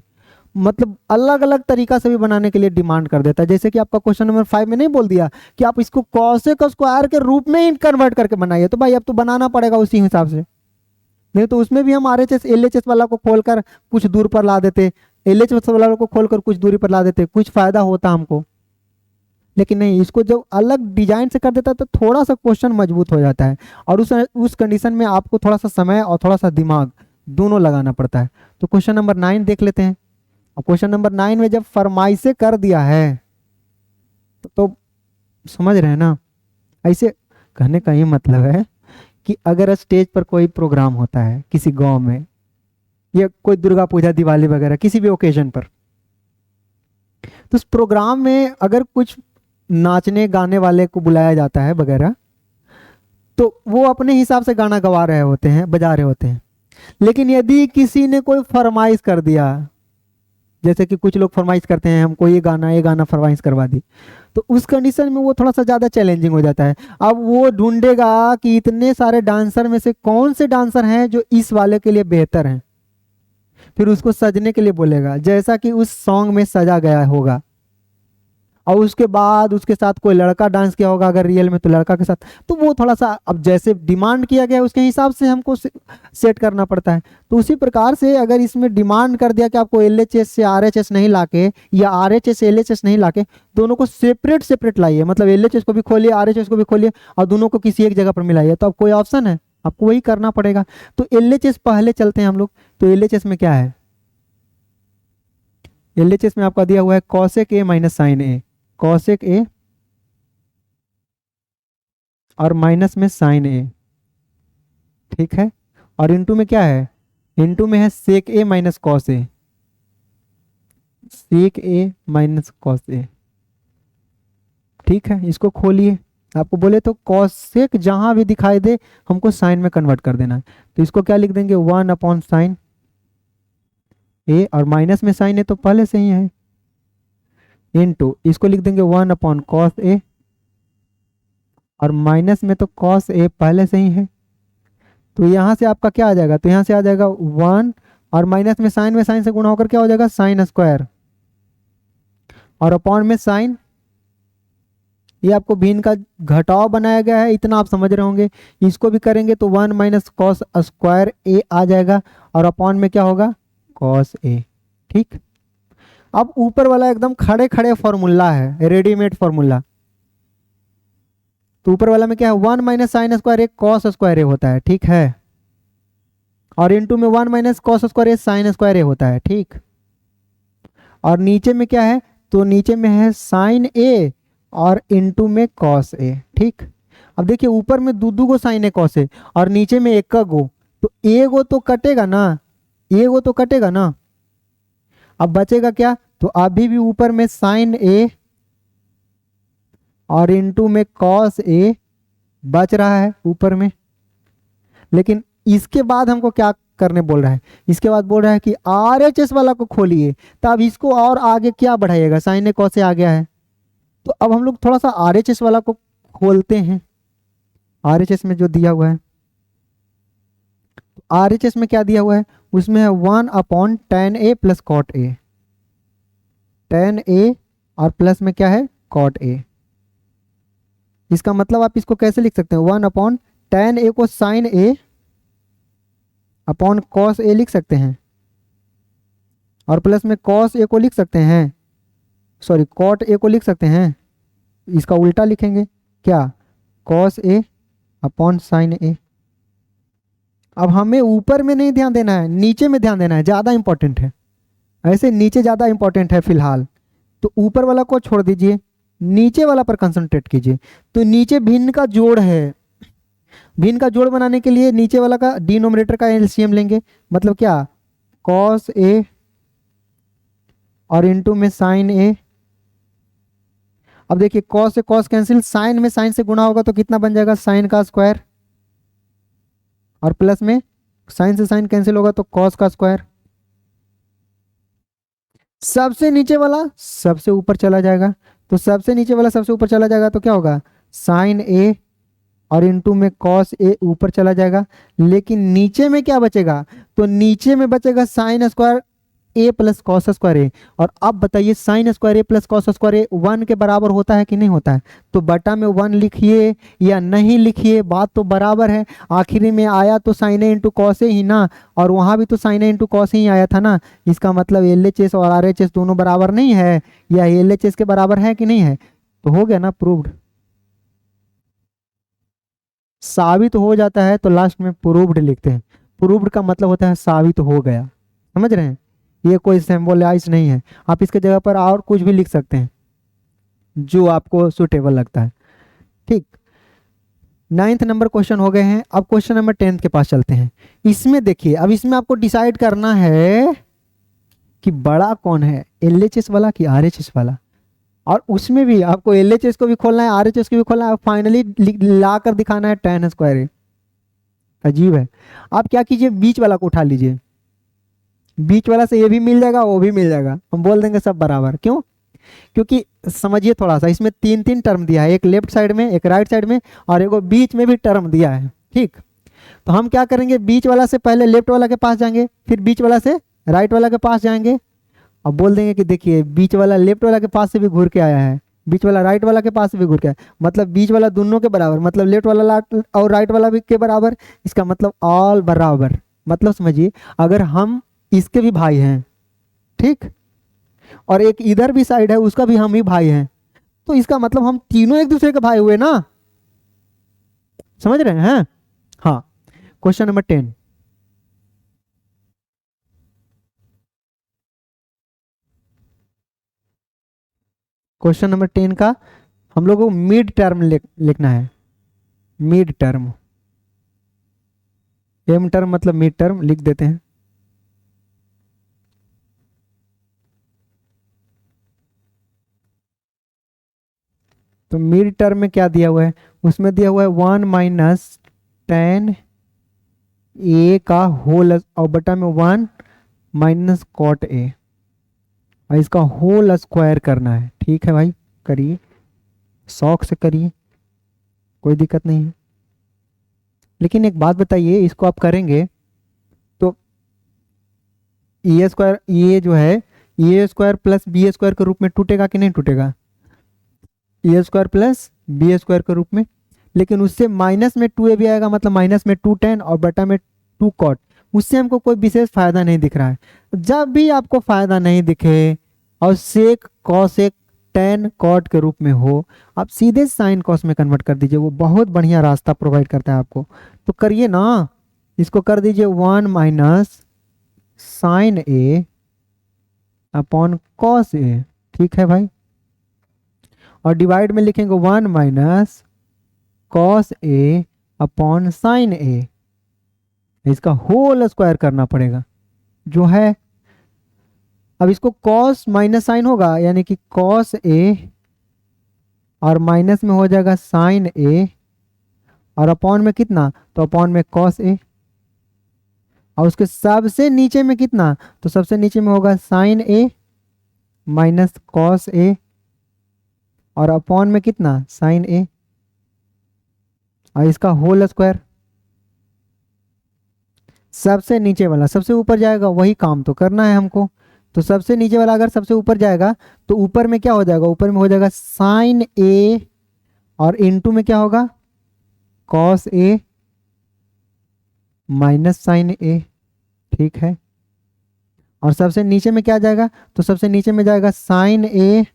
मतलब अलग अलग तरीका से भी बनाने के लिए डिमांड कर देता है। जैसे कि आपका क्वेश्चन नंबर 5 में नहीं बोल दिया कि आप इसको कॉसेक स्क्वायर के रूप में ही कन्वर्ट करके बनाइए, तो भाई अब तो बनाना पड़ेगा उसी हिसाब से, नहीं तो उसमें भी हम RHS LHS वाला को खोलकर कुछ दूर पर ला देते, LHS वाला को खोलकर कुछ दूरी पर ला देते, कुछ फायदा होता हमको। लेकिन नहीं, इसको जब अलग डिजाइन से कर देता है तो थोड़ा सा क्वेश्चन मजबूत हो जाता है, और उस कंडीशन में आपको थोड़ा सा समय और थोड़ा सा दिमाग दोनों लगाना पड़ता है। तो क्वेश्चन नंबर 9 देख लेते हैं। और क्वेश्चन नंबर 9 में जब फरमाइशें कर दिया है तो समझ रहे हैं ना, ऐसे कहने का ये मतलब है कि अगर स्टेज पर कोई प्रोग्राम होता है किसी गांव में, या कोई दुर्गा पूजा दिवाली वगैरह किसी भी ओकेजन पर, तो उस प्रोग्राम में अगर कुछ नाचने गाने वाले को बुलाया जाता है वगैरह, तो वो अपने हिसाब से गाना गवा रहे होते हैं, बजा रहे होते हैं। लेकिन यदि किसी ने कोई फरमाइश कर दिया, जैसे कि कुछ लोग फरमाइश करते हैं हमको ये गाना फरमाइश करवा दी, तो उस कंडीशन में वो थोड़ा सा ज़्यादा चैलेंजिंग हो जाता है। अब वो ढूंढेगा कि इतने सारे डांसर में से कौन से डांसर हैं जो इस वाले के लिए बेहतर हैं, फिर उसको सजने के लिए बोलेगा जैसा कि उस सॉन्ग में सजा गया होगा, और उसके बाद उसके साथ कोई लड़का डांस किया होगा अगर रियल में, तो लड़का के साथ, तो वो थोड़ा सा अब जैसे डिमांड किया गया उसके हिसाब से हमको सेट करना पड़ता है। तो उसी प्रकार से अगर इसमें डिमांड कर दिया कि आपको LHS से RHS नहीं लाके या RHS से LHS नहीं लाके दोनों को सेपरेट सेपरेट लाइए, मतलब LHS को भी खोलिए RHS को भी खोलिए और दोनों को किसी एक जगह पर मिलाइए, तो अब कोई ऑप्शन है, आपको वही करना पड़ेगा। तो LHS पहले चलते हैं हम लोग। तो LHS में क्या है, LHS में आपका दिया हुआ है cosec A minus sine A, cosec A और माइनस में साइन A, ठीक है। और इनटू में क्या है, इनटू में है sec A minus cos A, sec A minus cos A, ठीक है। इसको खोलिए, आपको बोले तो कॉसेक जहां भी दिखाई दे हमको साइन में कन्वर्ट कर देना है, तो इसको क्या लिख देंगे 1 अपॉन साइन A, और माइनस में साइन A तो पहले से ही है, इनटू इसको लिख देंगे 1 अपॉन कॉस A, और माइनस में तो कॉस A पहले से ही है, तो यहाँ से आपका क्या आ जाएगा, तो यहाँ से आ जाएगा 1 और माइनस में साइन से गुणा होकर क्या हो जाएगा साइन स्क्वायर, और अपॉन में साइन, ये आपको भिन्न का घटाव बनाया गया है, इतना आप समझ रहे होंगे। इसको भी करेंगे तो 1 माइनस कॉस स्क्वायर A आ जाएगा, और अपॉन में क्या होगा कॉस A, ठीक। अब ऊपर वाला एकदम खड़े खड़े फॉर्मूला है, रेडीमेड फॉर्मूला। तो ऊपर वाला में क्या है 1 minus sine square A cos square A होता है, ठीक है। और इंटू में 1 माइनस कॉस स्क्वायर ए साइन स्क्वायर ए होता है, ठीक। और नीचे में क्या है, तो नीचे में है साइन ए और इंटू में कॉस ए, ठीक। अब देखिए ऊपर में दू गो साइन ए कॉस ए और नीचे में एक का गो, तो ए गो तो कटेगा ना, ए गो तो कटेगा ना। अब बचेगा क्या, तो अभी भी ऊपर में साइन ए और इंटू में कॉस ए बच रहा है ऊपर में। लेकिन इसके बाद हमको क्या करने बोल रहा है, इसके बाद बोल रहा है कि RHS वाला को खोलिए। तो अब इसको और आगे क्या बढ़ाइएगा, साइन ए कॉस ए आ गया है, तो अब हम लोग थोड़ा सा RHS वाला को खोलते हैं। RHS में जो दिया हुआ है, RHS में क्या दिया हुआ है, उसमें है 1/tan a plus cot A, tan a और प्लस में क्या है कॉट ए। इसका मतलब आप इसको कैसे लिख सकते हैं, 1/tan a को sign A upon cos A लिख सकते हैं, और प्लस में कॉस ए को लिख सकते हैं, सॉरी कॉट ए को लिख सकते हैं। इसका उल्टा लिखेंगे क्या, cos A upon sine A. अब हमें ऊपर में नहीं ध्यान देना है, नीचे में ध्यान देना है, ज़्यादा इंपॉर्टेंट है। ऐसे नीचे ज़्यादा इंपॉर्टेंट है फिलहाल, तो ऊपर वाला को छोड़ दीजिए, नीचे वाला पर कंसंट्रेट कीजिए। तो नीचे भिन्न का जोड़ है, भिन्न का जोड़ बनाने के लिए नीचे वाला का डिनोमिनेटर का एलसीएम लेंगे, मतलब क्या कॉस ए और इंटू में साइन ए। अब देखिए कॉस से कॉस कैंसिल, साइन में साइन से गुणा होगा तो कितना बन जाएगा, साइन का स्क्वायर, और प्लस में साइन से साइन कैंसिल होगा तो कॉस का स्क्वायर। सबसे नीचे वाला सबसे ऊपर चला जाएगा, तो सबसे नीचे वाला सबसे ऊपर चला जाएगा तो क्या होगा, साइन ए और इंटू में कॉस ए ऊपर चला जाएगा। लेकिन नीचे में क्या बचेगा, तो नीचे में बचेगा sine square A plus cos square ए। और अब बताइए sine square A plus cos square ए 1 के बराबर होता है कि नहीं होता है, तो बटा में 1 लिखिए या नहीं लिखिए, बात तो बराबर है। आखिरी में आया तो sign A into cos A ही ना, और वहाँ भी तो साइन ए इंटू कॉस ही आया था ना। इसका मतलब LHS और RHS दोनों बराबर नहीं है, या LHS के बराबर है कि नहीं है, तो हो गया ना प्रूव्ड। साबित हो जाता है तो लास्ट में प्रूव्ड लिखते हैं, प्रूव्ड का मतलब होता है साबित हो गया, समझ रहे हैं। ये कोई सिंबलाइज नहीं है, आप इसके जगह पर और कुछ भी लिख सकते हैं जो आपको सुटेबल लगता है, ठीक। 9th नंबर क्वेश्चन हो गए हैं। अब क्वेश्चन नंबर 10th के पास चलते हैं। इसमें देखिए, अब इसमें आपको डिसाइड करना है कि बड़ा कौन है, LHS वाला कि RHS वाला। और उसमें भी आपको LHS को भी खोलना है, RHS को भी खोलना है, फाइनली ला कर दिखाना है tan स्क्वायर ए। अजीब है। आप क्या कीजिए, बीच वाला को उठा लीजिए, बीच वाला से ये भी मिल जाएगा वो भी मिल जाएगा, हम बोल देंगे सब बराबर। क्यों, क्योंकि समझिए थोड़ा सा, इसमें 3 टर्म दिया है, एक लेफ्ट साइड में, एक राइट साइड में, और एक बीच में भी टर्म दिया है, ठीक। तो हम क्या करेंगे, बीच वाला से पहले लेफ्ट वाला के पास जाएंगे, फिर बीच वाला से राइट वाला के पास जाएंगे, और बोल देंगे कि देखिए बीच वाला लेफ्ट वाला के पास से भी घूर के आया है, बीच वाला राइट वाला के पास से भी घूर के आया, मतलब बीच वाला दोनों के बराबर, मतलब लेफ्ट वाला और राइट वाला भी के बराबर। इसका मतलब ऑल बराबर, मतलब समझिए अगर हम इसके भी भाई हैं, ठीक, और एक इधर भी साइड है उसका भी हम ही भाई हैं, तो इसका मतलब हम तीनों एक दूसरे के भाई हुए ना, समझ रहे हैं। हाँ, क्वेश्चन नंबर 10। क्वेश्चन नंबर 10 का हम लोगों को मिड टर्म लिखना है, मिड टर्म, एम टर्म मतलब मिड टर्म लिख देते हैं। तो मिड टर्म में क्या दिया हुआ है, उसमें दिया हुआ है 1 माइनस tan ए का होल और बटा में 1 माइनस कॉट ए, और इसका होल स्क्वायर करना है। ठीक है भाई, करिए, शौक से करिए, कोई दिक्कत नहीं है। लेकिन एक बात बताइए, इसको आप करेंगे तो ए स्क्वायर, ये जो है ए स्क्वायर प्लस बी स्क्वायर के रूप में टूटेगा कि नहीं टूटेगा, ए स्क्वायर प्लस बी स्क्वायर के रूप में। लेकिन उससे माइनस में 2a भी आएगा, मतलब माइनस में 2 tan और बटा में 2 cot, उससे हमको कोई विशेष फायदा नहीं दिख रहा है। जब भी आपको फायदा नहीं दिखे और सेक कॉसेक tan cot के रूप में हो, आप सीधे साइन कॉस में कन्वर्ट कर दीजिए, वो बहुत बढ़िया रास्ता प्रोवाइड करता है आपको, तो करिए ना। इसको कर दीजिए 1 minus sign A upon cos A. ठीक है भाई, और डिवाइड में लिखेंगे 1 minus cos A upon sine ए। इसका होल स्क्वायर करना पड़ेगा जो है। अब इसको कॉस माइनस साइन होगा, यानी कि कॉस ए और माइनस में हो जाएगा साइन ए, और अपॉन में कितना, तो अपॉन में कॉस ए, और उसके सबसे नीचे में कितना, तो सबसे नीचे में होगा sign A minus cos A, और अपॉन में कितना, साइन ए, और इसका होल स्क्वायर। सबसे नीचे वाला सबसे ऊपर जाएगा, वही काम तो करना है हमको। तो सबसे नीचे वाला अगर सबसे ऊपर जाएगा तो ऊपर में क्या हो जाएगा, ऊपर में हो जाएगा साइन ए, और इनटू में क्या होगा, कॉस ए माइनस साइन ए। ठीक है, और सबसे नीचे में क्या जाएगा, तो सबसे नीचे में जाएगा साइन ए,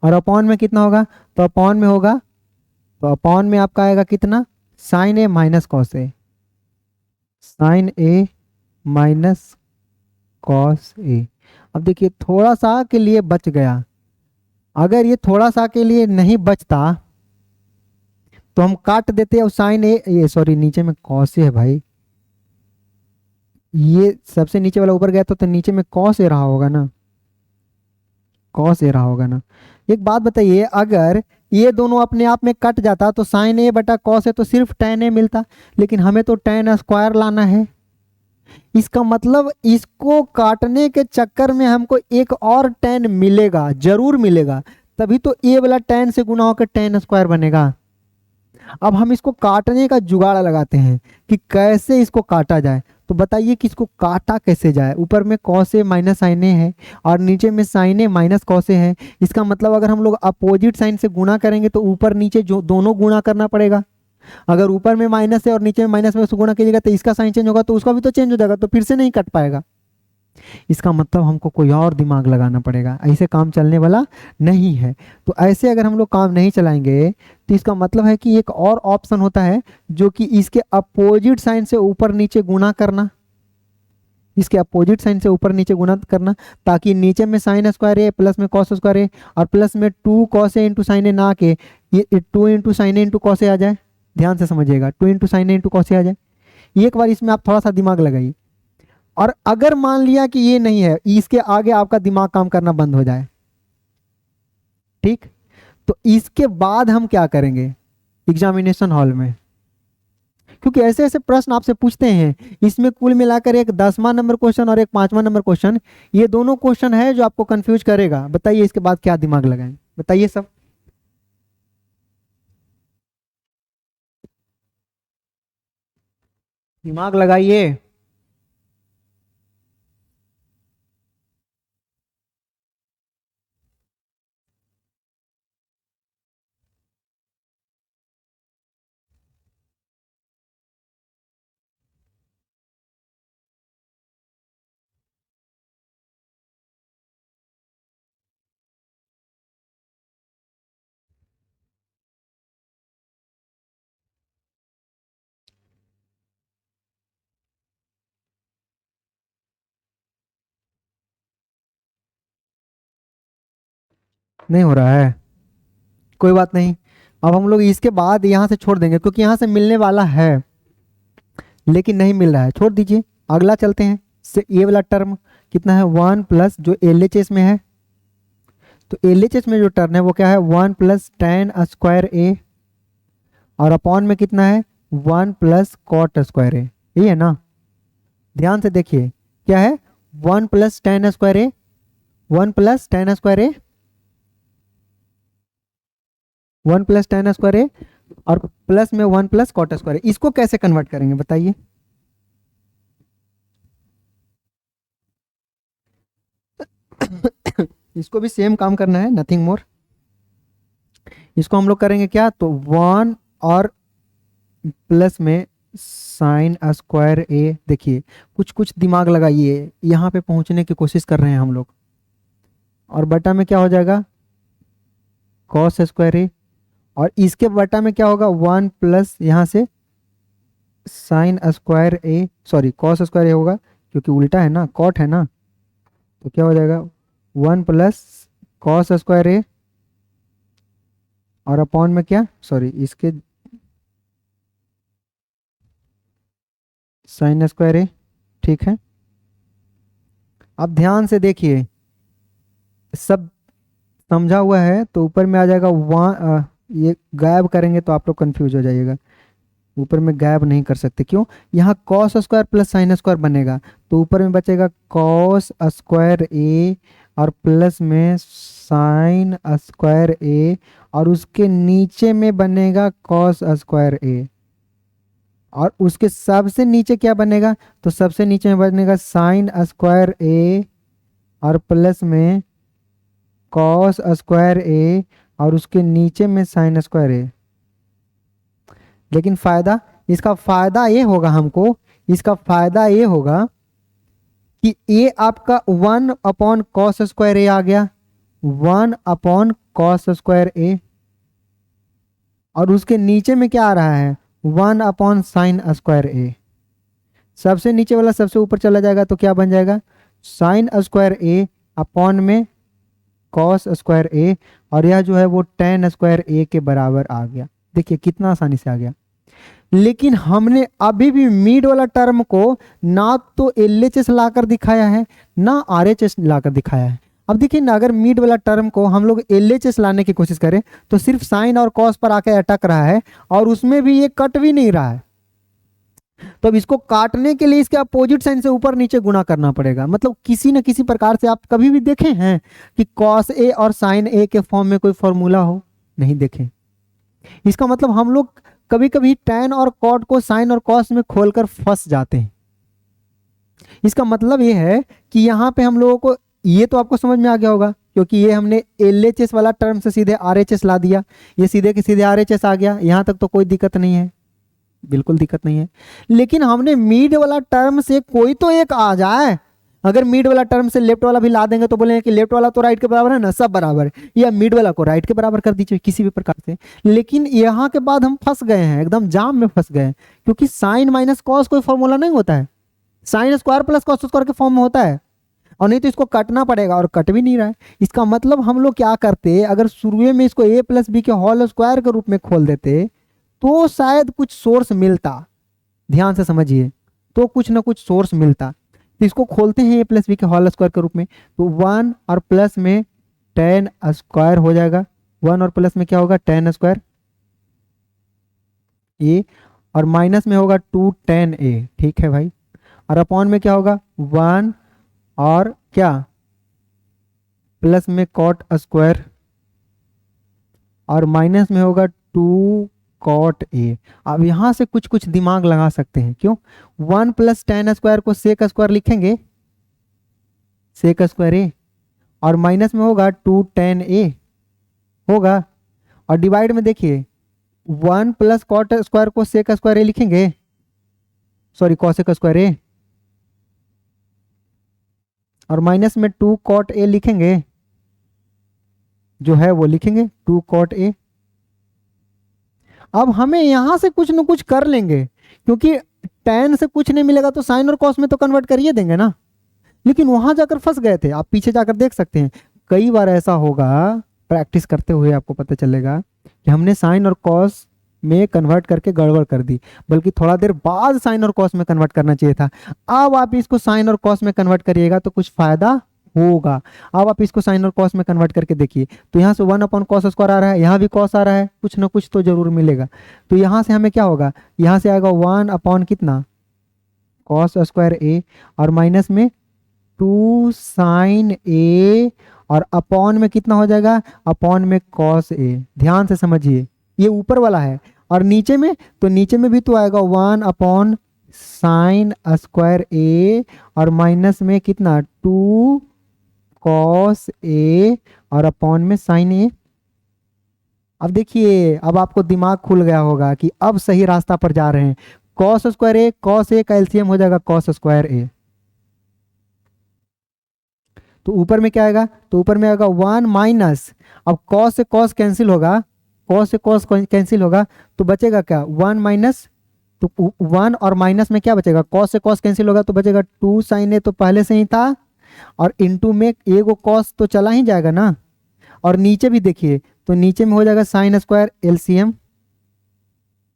और अपॉन में कितना होगा, तो अपॉन में होगा, तो अपॉन में आपका आएगा कितना, sign A minus cos A, sign A minus cos A. अब देखिए थोड़ा सा के लिए बच गया, अगर ये थोड़ा सा के लिए नहीं बचता तो हम काट देते और साइन ए, ये सॉरी नीचे में कॉस ए है भाई, ये सबसे नीचे वाला ऊपर गया तो नीचे में कॉस ए रहा होगा ना, कॉस ए रहा होगा ना। एक बात बताइए, अगर ये दोनों अपने आप में कट जाता तो साइन ए बटा कॉस ए तो सिर्फ टेन ए मिलता, लेकिन हमें तो टेन स्क्वायर लाना है। इसका मतलब इसको काटने के चक्कर में हमको एक और टेन मिलेगा, जरूर मिलेगा, तभी तो ए वाला टेन से गुना होकर टेन स्क्वायर बनेगा। अब हम इसको काटने का जुगाड़ लगाते हैं कि कैसे इसको काटा जाए। तो बताइए कि इसको काटा कैसे जाए। ऊपर में कॉस ए माइनस साइन ए है और नीचे में sine A minus cos A है। इसका मतलब अगर हम लोग अपोजिट साइन से गुणा करेंगे तो ऊपर नीचे जो दोनों गुणा करना पड़ेगा। अगर ऊपर में माइनस है और नीचे में माइनस में उसको गुणा कीजिएगा तो इसका साइन चेंज होगा तो उसका भी तो चेंज हो जाएगा, तो फिर से नहीं कट पाएगा। इसका मतलब हमको कोई और दिमाग लगाना पड़ेगा, ऐसे काम चलने वाला नहीं है। तो ऐसे अगर हम लोग काम नहीं चलाएंगे तो इसका मतलब है कि एक और ऑप्शन होता है जो कि इसके अपोजिट साइन से ऊपर नीचे गुणा करना, इसके अपोजिट साइन से ऊपर नीचे गुणा करना, ताकि नीचे में साइन स्क्वायर ए प्लस में कॉस स्क्वायर ए और प्लस में 2 कॉस ए इंटू साइन ए ना के ये 2 into sine A into cos A आ जाए। ध्यान से समझिएगा, 2 into sine A into cos A आ जाए। एक बार इसमें आप थोड़ा सा दिमाग लगाइए। और अगर मान लिया कि ये नहीं है, इसके आगे आपका दिमाग काम करना बंद हो जाए, ठीक, तो इसके बाद हम क्या करेंगे एग्जामिनेशन हॉल में, क्योंकि ऐसे ऐसे प्रश्न आपसे पूछते हैं। इसमें कुल मिलाकर एक 10वां नंबर क्वेश्चन और एक 5वां नंबर क्वेश्चन, ये दोनों क्वेश्चन है जो आपको कंफ्यूज करेगा। बताइए इसके बाद क्या दिमाग लगाएं, बताइए सब। दिमाग लगाइए। नहीं हो रहा है, कोई बात नहीं। अब हम लोग इसके बाद यहाँ से छोड़ देंगे क्योंकि यहाँ से मिलने वाला है लेकिन नहीं मिल रहा है, छोड़ दीजिए। अगला चलते हैं। से ये वाला टर्म कितना है, 1 प्लस जो LHS में है, तो LHS में जो टर्म है वो क्या है, 1 प्लस टेन स्क्वायर ए, और अपॉन में कितना है, 1 प्लस कॉट स्क्वायर ए, ये है ना। ध्यान से देखिए क्या है, 1 प्लस टेन स्क्वायर ए, 1 प्लस टेन स्क्वायर ए, 1 प्लस टेन स्क्वायर ए, और प्लस में 1 प्लस कॉट स्क्वायर ए। इसको कैसे कन्वर्ट करेंगे बताइए। इसको भी सेम काम करना है, नथिंग मोर। इसको हम लोग करेंगे क्या, तो 1 और प्लस में साइन स्क्वायर ए। देखिए कुछ कुछ दिमाग लगाइए, यहाँ पे पहुंचने की कोशिश कर रहे हैं हम लोग। और बटा में क्या हो जाएगा, कॉस स्क्वायर ए, और इसके बटा में क्या होगा, 1 प्लस यहाँ से sine square A, sorry cos square A होगा क्योंकि उल्टा है ना, कॉट है ना, तो क्या हो जाएगा 1 + कॉस स्क्वायर ए और अपॉन में क्या, सॉरी इसके साइन स्क्वायर ए। ठीक है, अब ध्यान से देखिए, सब समझा हुआ है तो ऊपर में आ जाएगा वहाँ, ये गायब करेंगे तो आप लोग कंफ्यूज हो जाइएगा, ऊपर में गायब नहीं कर सकते, क्यों, यहाँ cos square plus sine square बनेगा, तो ऊपर में बचेगा कॉस स्क्वायर ए और प्लस में साइन स्क्वायर ए, और उसके नीचे में बनेगा कॉस स्क्वायर ए, और उसके सबसे नीचे क्या बनेगा, तो सबसे नीचे में बनेगा साइन स्क्वायर ए और प्लस में कॉस स्क्वायर ए, और उसके नीचे में साइन स्क्वायर ए। लेकिन फायदा, इसका फायदा ये होगा हमको, इसका फायदा ये होगा कि ए आपका 1/कॉस स्क्वायर ए आ गया, 1/कॉस स्क्वायर ए, और उसके नीचे में क्या आ रहा है 1/साइन स्क्वायर ए। सबसे नीचे वाला सबसे ऊपर चला जाएगा तो क्या बन जाएगा साइन स्क्वायर ए अपॉन में कॉस स्क्वायर ए, और यह जो है वो टेन स्क्वायर ए के बराबर आ गया। देखिए कितना आसानी से आ गया। लेकिन हमने अभी भी मिड वाला टर्म को ना तो एलएचएस लाकर दिखाया है ना आरएचएस लाकर दिखाया है। अब देखिए ना, अगर मिड वाला टर्म को हम लोग एलएचएस लाने की कोशिश करें तो सिर्फ साइन और कॉस पर आके अटक रहा है, और उसमें भी ये कट भी नहीं रहा है। तो अब इसको काटने के लिए इसके अपोजिट साइन से ऊपर नीचे गुणा करना पड़ेगा। मतलब किसी न किसी प्रकार से आप कभी भी देखे हैं कि कॉस ए और साइन ए के फॉर्म में कोई फॉर्मूला हो? नहीं देखे। इसका मतलब हम लोग कभी कभी टैन और कॉट को साइन और कॉस में खोलकर फंस जाते हैं। इसका मतलब ये है कि यहाँ पे हम लोगों को, ये तो आपको समझ में आ गया होगा क्योंकि ये हमने एलएचएस वाला टर्म से सीधे आरएचएस ला दिया, ये सीधे के सीधे आरएचएस आ गया। यहाँ तक तो कोई दिक्कत नहीं है, बिल्कुल दिक्कत नहीं है। लेकिन हमने मिड वाला टर्म से कोई तो एक आ जाए। अगर मिड वाला टर्म से लेफ्ट वाला भी ला देंगे तो बोलेंगे कि लेफ्ट वाला तो राइट के बराबर है ना, सब बराबर है, या मिड वाला को राइट के बराबर कर दीजिए किसी भी प्रकार से। लेकिन यहाँ के बाद हम फंस गए हैं, एकदम जाम में फंस गए हैं, क्योंकि साइन माइनस कॉस कोई फॉर्मूला नहीं होता है, sine square plus cos square के फॉर्म में होता है, और नहीं तो इसको काटना पड़ेगा, और कट भी नहीं रहा है। इसका मतलब हम लोग क्या करते, अगर शुरू में इसको ए प्लस बी के होल स्क्वायर के रूप में खोल देते तो शायद कुछ सोर्स मिलता। ध्यान से समझिए, तो कुछ ना कुछ सोर्स मिलता। तो इसको खोलते हैं ए प्लस बी के होल स्क्वायर के रूप में, तो 1 और प्लस में टेन स्क्वायर हो जाएगा। 1 और प्लस में क्या होगा टेन स्क्वायर ए, और माइनस में होगा 2 टेन ए। ठीक है भाई, और अपॉन में क्या होगा 1 और क्या प्लस में कॉट स्क्वायर, और माइनस में होगा 2 कॉट ए। अब यहां से कुछ कुछ दिमाग लगा सकते हैं, क्यों 1 + टेन स्क्वायर को सेक स्क्वायर लिखेंगे, सेक स्क्वायर ए, और माइनस में होगा 2 टेन ए होगा, और डिवाइड में देखिए 1 + कॉट स्क्वायर को सेक स्क्वायर ए लिखेंगे, सॉरी कॉसेक स्क्वायर ए, और माइनस में 2 कॉट ए लिखेंगे, जो है वो लिखेंगे 2 कॉट ए। अब हमें यहां से कुछ न कुछ कर लेंगे, क्योंकि tan से कुछ नहीं मिलेगा तो साइन और कॉस में तो कन्वर्ट करिए देंगे ना। लेकिन वहां जाकर फंस गए थे, आप पीछे जाकर देख सकते हैं, कई बार ऐसा होगा, प्रैक्टिस करते हुए आपको पता चलेगा कि हमने साइन और कॉस में कन्वर्ट करके गड़बड़ कर दी, बल्कि थोड़ा देर बाद साइन और कॉस में कन्वर्ट करना चाहिए था। अब आप इसको साइन और कॉस में कन्वर्ट करिएगा तो कुछ फायदा होगा। अब आप इसको साइन और कॉस में कन्वर्ट करके देखिए, तो यहाँ से 1/कॉस स्क्वायर आ रहा है, यहाँ भी कॉस आ रहा है, कुछ ना कुछ तो जरूर मिलेगा। तो यहाँ से हमें क्या होगा, यहाँ से आएगा 1/ कितना कॉस स्क्वायर ए, और माइनस में 2 साइन ए, और अपॉन में कितना हो जाएगा, अपॉन में कॉस ए। ध्यान से समझिए, ये ऊपर वाला है, और नीचे में, तो नीचे में भी तो आएगा 1/ साइन स्क्वायर ए, और माइनस में कितना 2 कॉस ए, और अपॉन में साइन ए। अब देखिए, अब आपको दिमाग खुल गया होगा कि अब सही रास्ता पर जा रहे हैं। Cos square A, cos A का एलसीएम हो जाएगा कॉस स्क्वायर ए। तो ऊपर में क्या आएगा, तो ऊपर में आएगा 1 माइनस, अब कॉस से कॉस कैंसिल होगा, कॉस से कॉस कैंसिल होगा, तो बचेगा क्या 1 माइनस, तो 1 और माइनस में क्या बचेगा, कॉस से कॉस कैंसिल होगा तो बचेगा 2 साइन ए, तो पहले से ही था, और इनटू में ए को कॉस तो चला ही जाएगा ना, और नीचे भी देखिए तो नीचे में हो जाएगा sine square LCM,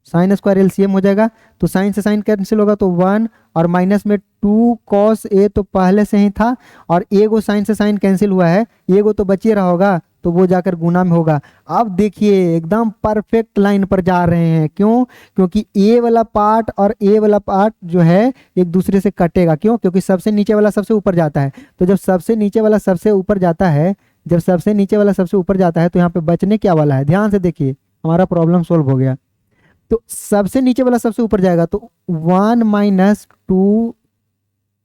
sine square LCM हो जाएगा, तो साइन से साइन कैंसिल होगा तो 1 और माइनस में 2 कॉस ए तो पहले से ही था, और ए को साइन से साइन कैंसिल हुआ है, ए को तो बच ही रहा होगा, तो वो जाकर गुना में होगा। अब देखिए एकदम परफेक्ट लाइन पर जा रहे हैं, क्यों, क्योंकि ए वाला पार्ट और ए वाला पार्ट जो है एक दूसरे से कटेगा, क्यों, क्योंकि सबसे नीचे वाला सबसे ऊपर जाता है, तो जब सबसे नीचे वाला सबसे ऊपर जाता है, जब सबसे नीचे वाला सबसे ऊपर जाता है तो यहाँ पे बचने क्या वाला है, ध्यान से देखिए, हमारा प्रॉब्लम सोल्व हो गया। तो सबसे नीचे वाला सबसे ऊपर जाएगा, तो 1 माइनस 2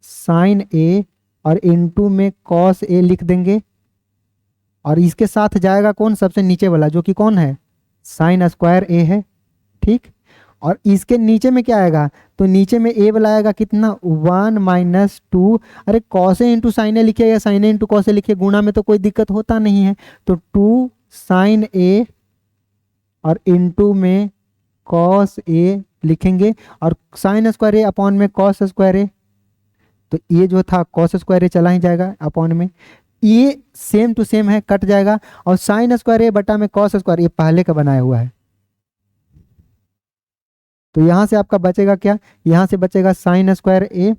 साइन ए और इनटू में कॉस ए लिख देंगे, और इसके साथ जाएगा कौन, सबसे नीचे वाला जो कि कौन है, साइन स्क्वायर ए है, ठीक। और इसके नीचे में क्या आएगा, तो नीचे में ए वाला आएगा कितना, 1 माइनस 2, अरे कॉस ए इंटू साइन ए लिखे या sign A into cos A लिखे, गुणा में तो कोई दिक्कत होता नहीं है, तो 2 साइन ए और इनटू में कॉस ए लिखेंगे, और साइन स्क्वायर ए अपॉन में कॉस स्क्वायर ए, तो ये जो था कॉस स्क्वायर ए चला ही जाएगा अपॉन में, ये सेम टू सेम है, कट जाएगा, और साइन स्क्वायर ए बटा में कॉस स्क्वायर, ये पहले का बनाया हुआ है, तो यहां से आपका बचेगा क्या, यहां से बचेगा साइन स्क्वायर ए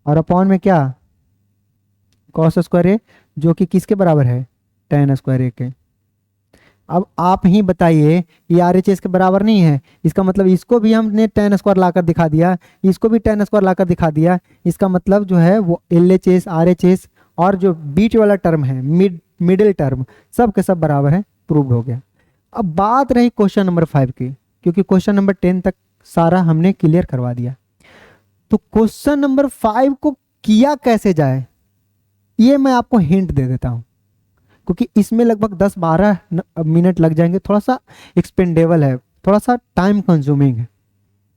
और अपॉन में क्या, कॉस स्क्वायर ए, जो कि किसके बराबर है, टेन स्क्वायर ए के। अब आप ही बताइए, ये आर एच एस के बराबर नहीं है, इसका मतलब इसको भी हमने टेन स्क्वायर लाकर दिखा दिया, इसको भी टेन स्क्वायर लाकर दिखा दिया, इसका मतलब जो है वो L H S, R H S और जो बीच वाला टर्म है, मिडिल टर्म, सब के सब बराबर है, प्रूव हो गया। अब बात रही क्वेश्चन नंबर 5 की, क्योंकि क्वेश्चन नंबर 10 तक सारा हमने क्लियर करवा दिया, तो क्वेश्चन नंबर 5 को किया कैसे जाए, ये मैं आपको हिंट दे देता हूं, क्योंकि इसमें लगभग 10-12 मिनट लग जाएंगे, थोड़ा सा एक्सपेंडेबल है, थोड़ा सा टाइम कंज्यूमिंग है,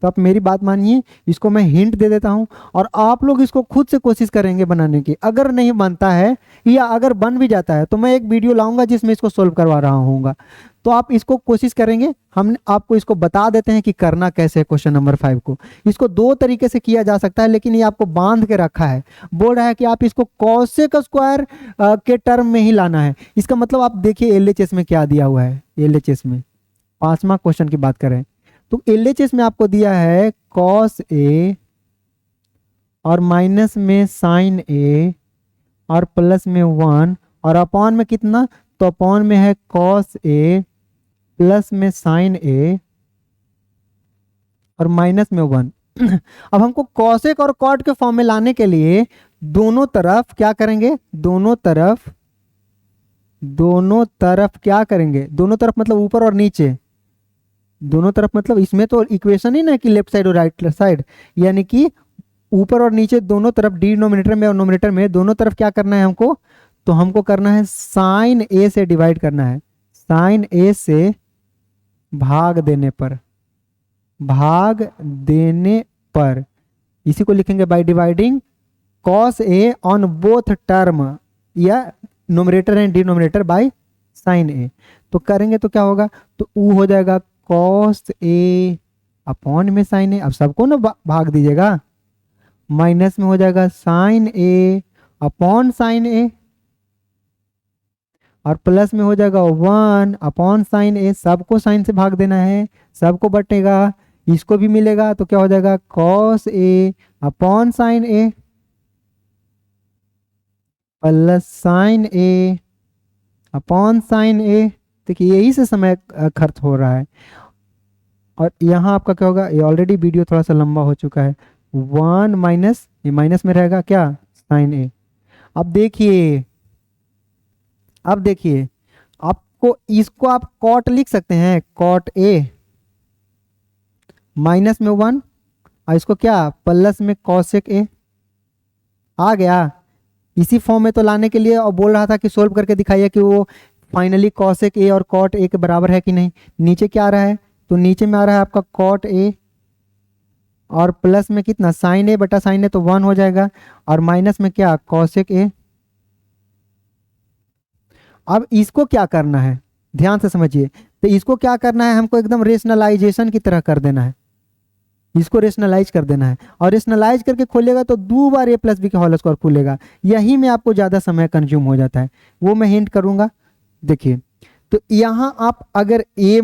तो आप मेरी बात मानिए, इसको मैं हिंट दे देता हूं, और आप लोग इसको खुद से कोशिश करेंगे बनाने की। अगर नहीं बनता है या अगर बन भी जाता है तो मैं एक वीडियो लाऊंगा जिसमें इसको सोल्व करवा रहा हूँगा, तो आप इसको कोशिश करेंगे। हम आपको इसको बता देते हैं कि करना कैसे है। क्वेश्चन नंबर 5 को इसको 2 तरीके से किया जा सकता है, लेकिन ये आपको बांध के रखा है, बोल रहा है कि आप इसको कॉसेक स्क्वायर के टर्म में ही लाना है। इसका मतलब आप देखिए एलएचएस में क्या दिया हुआ है, एलएचएस में 5वां क्वेश्चन की बात करें तो एलएचएस में आपको दिया है कॉस ए और माइनस में साइन ए और प्लस में 1 और अपॉन में कितना, तो अपॉन में है कॉस ए प्लस में साइन ए और माइनस में 1। अब हमको कॉसेक और कॉट के फॉर्म में लाने के लिए दोनों तरफ क्या करेंगे, दोनों तरफ क्या करेंगे, दोनों तरफ मतलब ऊपर और नीचे, दोनों तरफ मतलब इसमें तो इक्वेशन ही ना कि लेफ्ट साइड और राइट साइड, यानी कि ऊपर और नीचे दोनों तरफ, डिनोमिनेटर में और नोमिनेटर में दोनों तरफ क्या करना है हमको, तो हमको करना है साइन ए से डिवाइड करना है, साइन ए से भाग देने पर इसी को लिखेंगे by dividing cos A on both term या numerator and denominator by sine A. तो करेंगे तो क्या होगा, तो ऊ हो जाएगा कॉस ए अपॉन में साइन ए, अब सबको ना भाग दीजिएगा, माइनस में हो जाएगा sine A upon sine A और प्लस में हो जाएगा 1 अपॉन साइन ए, सबको साइन से भाग देना है, सबको बटेगा, इसको भी मिलेगा, तो क्या हो जाएगा cos A upon sine A plus sign A upon sine ए। देखिए यही से समय खर्च हो रहा है, और यहाँ आपका क्या होगा, ये ऑलरेडी वीडियो थोड़ा सा लंबा हो चुका है, 1 माइनस, ये माइनस में रहेगा क्या, साइन ए। अब देखिए आपको इसको आप कॉट लिख सकते हैं, कॉट ए माइनस में 1 और इसको क्या प्लस में कॉसेक ए, आ गया इसी फॉर्म में तो लाने के लिए, और बोल रहा था कि सोल्व करके दिखाइए कि वो फाइनली कॉसेक ए और कॉट ए के बराबर है कि नहीं। नीचे क्या आ रहा है, तो नीचे में आ रहा है आपका कॉट ए और प्लस में कितना साइन ए बटा साइन ए, तो 1 हो जाएगा, और माइनस में क्या कॉसेक ए। अब इसको क्या करना है, ध्यान से समझिए, तो इसको क्या करना है, हमको एकदम रेशनलाइजेशन की तरह कर देना है। इसको रेशनलाइज कर देना है, और रेशनलाइज करके खोलेगा तो 2 बार ए प्लस बी का होल स्क्वायर खुलेगा। यही में आपको ज़्यादा समय कंज्यूम हो जाता है, वो मैं हिंट करूँगा। देखिए, तो यहाँ आप अगर ए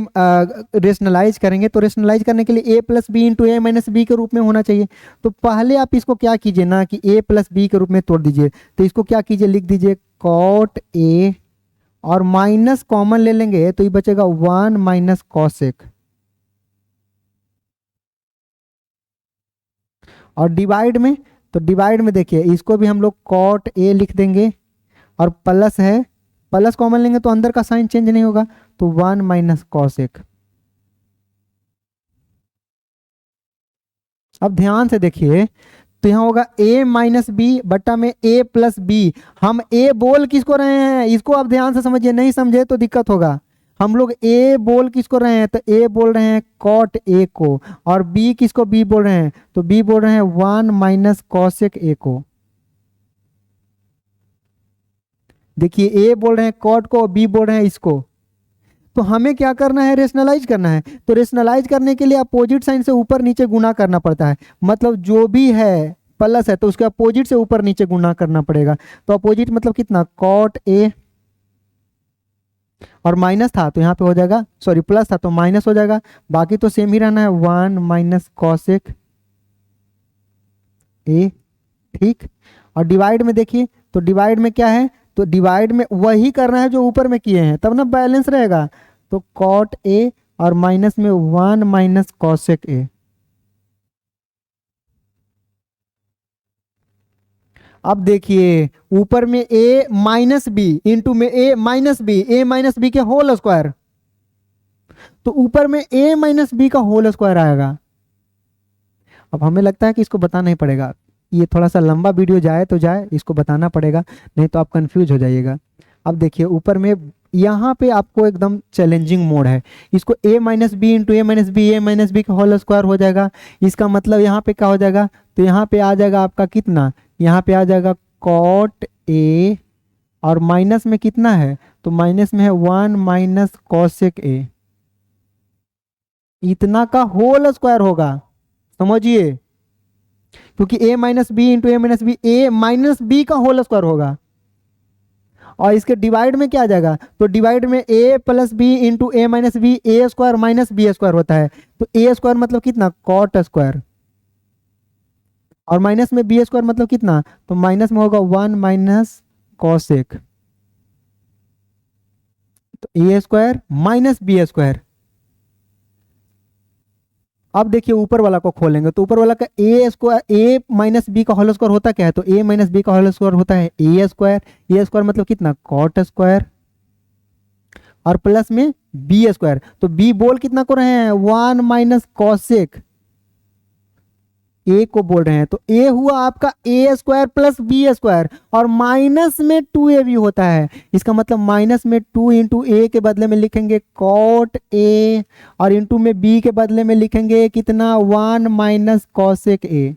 रेशनलाइज करेंगे तो रेशनलाइज करने के लिए ए plus B into A minus B के रूप में होना चाहिए। तो पहले आप इसको क्या कीजिए ना कि ए प्लस बी के रूप में तोड़ दीजिए। तो इसको क्या कीजिए, लिख दीजिए कॉट ए, और माइनस कॉमन ले लेंगे तो ये बचेगा 1 माइनस कॉसेक, और डिवाइड में, तो डिवाइड में देखिए इसको भी हम लोग कॉट ए लिख देंगे, और प्लस है, प्लस कॉमन लेंगे तो अंदर का साइन चेंज नहीं होगा, तो 1 माइनस कॉसेक। अब ध्यान से देखिए, तो यहाँ होगा a माइनस बी बट्टा में a प्लस बी। हम a बोल किसको रहे हैं, इसको आप ध्यान से समझिए, नहीं समझे तो दिक्कत होगा। हम लोग a बोल किसको रहे हैं, तो a बोल रहे हैं कॉट a को, और b किसको b बोल रहे हैं, तो b बोल रहे हैं 1 माइनस कॉसेक a को। देखिए a बोल रहे हैं कॉट को, b बोल रहे हैं इसको। तो हमें क्या करना है, रेशनलाइज करना है। तो रेशनलाइज करने के लिए अपोजिट साइन से ऊपर नीचे गुना करना पड़ता है, मतलब जो भी है प्लस है तो उसके अपोजिट से ऊपर नीचे गुना करना पड़ेगा। तो अपोजिट मतलब कितना, कॉट ए, और माइनस था तो यहाँ पे हो जाएगा, सॉरी प्लस था तो माइनस हो जाएगा, बाकी तो सेम ही रहना है 1 माइनस कॉसेक ए। ठीक, और डिवाइड में देखिए, तो डिवाइड में क्या है, तो डिवाइड में वही करना है जो ऊपर में किए हैं, तब ना बैलेंस रहेगा। तो कॉट ए और माइनस में 1 माइनस कॉसेक ए। अब देखिए ऊपर में a माइनस बी इंटू में a माइनस बी के होल स्क्वायर, तो ऊपर में a माइनस बी का होल स्क्वायर आएगा। अब हमें लगता है कि इसको बताना ही पड़ेगा, ये थोड़ा सा लंबा वीडियो जाए तो जाए, इसको बताना पड़ेगा, नहीं तो आप कंफ्यूज हो जाइएगा। अब देखिए ऊपर में यहाँ पे आपको एकदम चैलेंजिंग मोड है, इसको a minus B into A minus B का होल स्क्वायर हो जाएगा। इसका मतलब यहाँ पे क्या हो जाएगा, तो यहाँ पे आ जाएगा आपका कितना, यहाँ पे आ जाएगा कॉट ए, और माइनस में कितना है, तो माइनस में है 1 माइनस कॉसेक ए, इतना का होल स्क्वायर होगा, समझिए। क्योंकि a minus B into A minus B का होल स्क्वायर होगा, और इसके डिवाइड में क्या आ जाएगा, तो डिवाइड में a plus B into A minus B, A square minus B square होता है। तो ए स्क्वायर मतलब कितना, कॉट स्क्वायर, और माइनस में बी स्क्वायर मतलब कितना, तो माइनस में होगा 1 माइनस कॉसेक, तो A square minus B square. अब देखिए ऊपर वाला को खोलेंगे तो ऊपर वाला का ए स्क्वायर, ए माइनस बी का होल स्क्वायर होता क्या है, तो ए माइनस बी का होल स्क्वायर होता है ए स्क्वायर, ए स्क्वायर मतलब कितना, कॉट स्क्वायर, और प्लस में बी स्क्वायर। तो बी बोल कितना को रहे हैं, 1 माइनस कॉसेक ए को बोल रहे हैं, तो ए हुआ आपका ए स्क्वायर प्लस बी स्क्वायर, और माइनस में 2a भी होता है। इसका मतलब माइनस में 2 इंटू ए के बदले में लिखेंगे कॉट ए, और इंटू में बी के बदले में लिखेंगे कितना, 1 माइनस कॉसेक ए।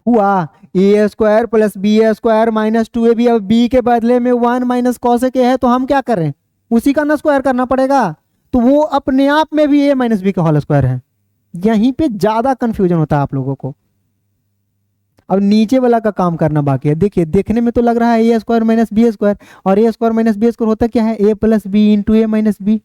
हुआ A square plus B square minus 2ab, अब बी के बदले में 1 माइनस कॉसेक ए है, तो हम क्या करें, उसी का ना स्क्वायर करना पड़ेगा। तो वो अपने आप में भी ए माइनस बी का होल स्क्वायर है। यहीं पे ज्यादा कंफ्यूजन होता है आप लोगों को। अब नीचे वाला का काम करना बाकी है। देखिए देखने में तो लग रहा है ए स्क्वायर माइनस बी स्क्वायर, और ए स्क्वायर माइनस बी स्क्वायर होता क्या है, ए plus B into A minus B,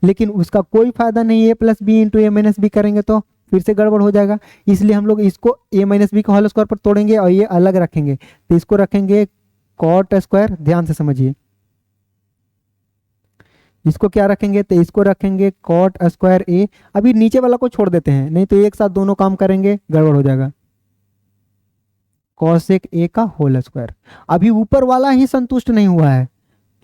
लेकिन उसका कोई फायदा नहीं, ए plus B into A minus B करेंगे तो फिर से गड़बड़ हो जाएगा। इसलिए हम लोग इसको ए माइनस बी का होल स्क्वायर पर तोड़ेंगे और ये अलग रखेंगे, तो इसको रखेंगे कॉट स्क्वायर। ध्यान से समझिए, इसको क्या रखेंगे, तो इसको रखेंगे कॉट स्क्वायर ए। अभी नीचे वाला को छोड़ देते हैं, नहीं तो एक साथ दोनों काम करेंगे गड़बड़ हो जाएगा। कॉसेक ए का होल स्क्वायर। अभी ऊपर वाला ही संतुष्ट नहीं हुआ है,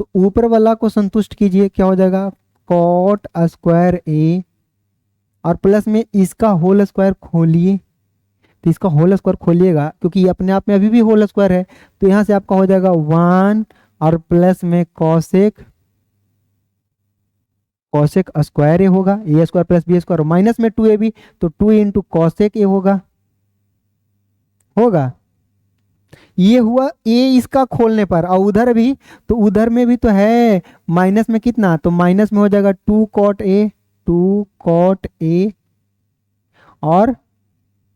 तो ऊपर वाला को संतुष्ट कीजिए, क्या हो जाएगा, कॉट स्क्वायर ए, और प्लस में इसका होल स्क्वायर खोलिए। तो इसका होल स्क्वायर खोलिएगा क्योंकि ये अपने आप में अभी भी होल स्क्वायर है, तो यहाँ से आपका हो जाएगा 1 और प्लस में कॉसेक स्क्वायर ए होगा, A square plus B square, minus में 2ab, तो 2 इंटू कॉसेक ए होगा। ये हुआ ए इसका खोलने पर, और उधर भी, तो उधर में भी तो है माइनस में कितना, तो माइनस में हो जाएगा 2 कॉट ए और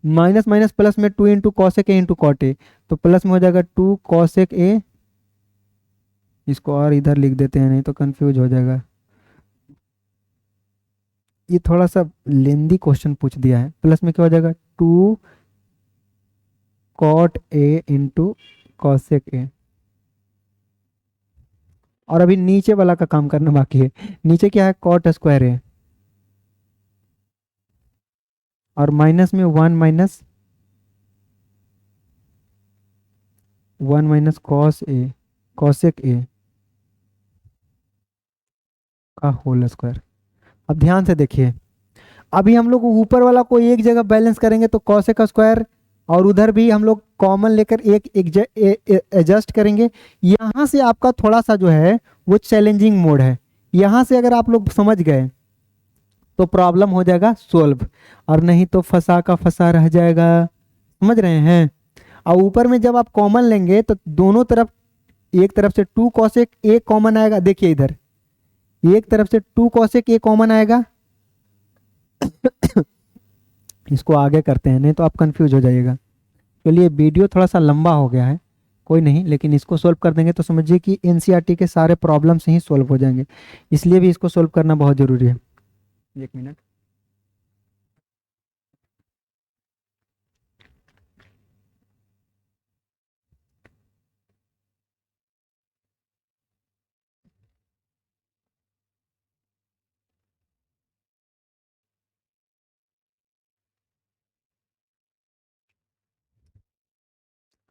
माइनस माइनस प्लस में 2 into cosec A into cot A, तो प्लस में हो जाएगा 2 कॉसेक ए। इसको और इधर लिख देते हैं, नहीं तो कंफ्यूज हो जाएगा। ये थोड़ा सा लेंदी क्वेश्चन पूछ दिया है। प्लस में क्या हो जाएगा 2 cot A into cosec A. और अभी नीचे वाला का काम करना बाकी है। नीचे क्या है कॉट स्क्वायर है, और माइनस में 1 minus cos A cosec A का होल स्क्वायर। अब ध्यान से देखिए, अभी हम लोग ऊपर वाला को एक जगह बैलेंस करेंगे तो कॉसेक का स्क्वायर, और उधर भी हम लोग कॉमन लेकर एक एडजस्ट करेंगे। यहाँ से आपका थोड़ा सा जो है वो चैलेंजिंग मोड है। यहाँ से अगर आप लोग समझ गए तो प्रॉब्लम हो जाएगा सोल्व, और नहीं तो फंसा का फंसा रह जाएगा। समझ रहे हैं। और ऊपर में जब आप कॉमन लेंगे तो दोनों तरफ, एक तरफ से 2 कॉसेक ए कॉमन आएगा। देखिए इधर एक तरफ से 2 कॉसेक ए कॉमन आएगा। इसको आगे करते हैं, नहीं तो आप कंफ्यूज हो जाइएगा। चलिए वीडियो थोड़ा सा लंबा हो गया है, कोई नहीं, लेकिन इसको सोल्व कर देंगे तो समझिए कि एनसीईआरटी के सारे प्रॉब्लम्स ही सोल्व हो जाएंगे। इसलिए भी इसको सोल्व करना बहुत ज़रूरी है। एक मिनट।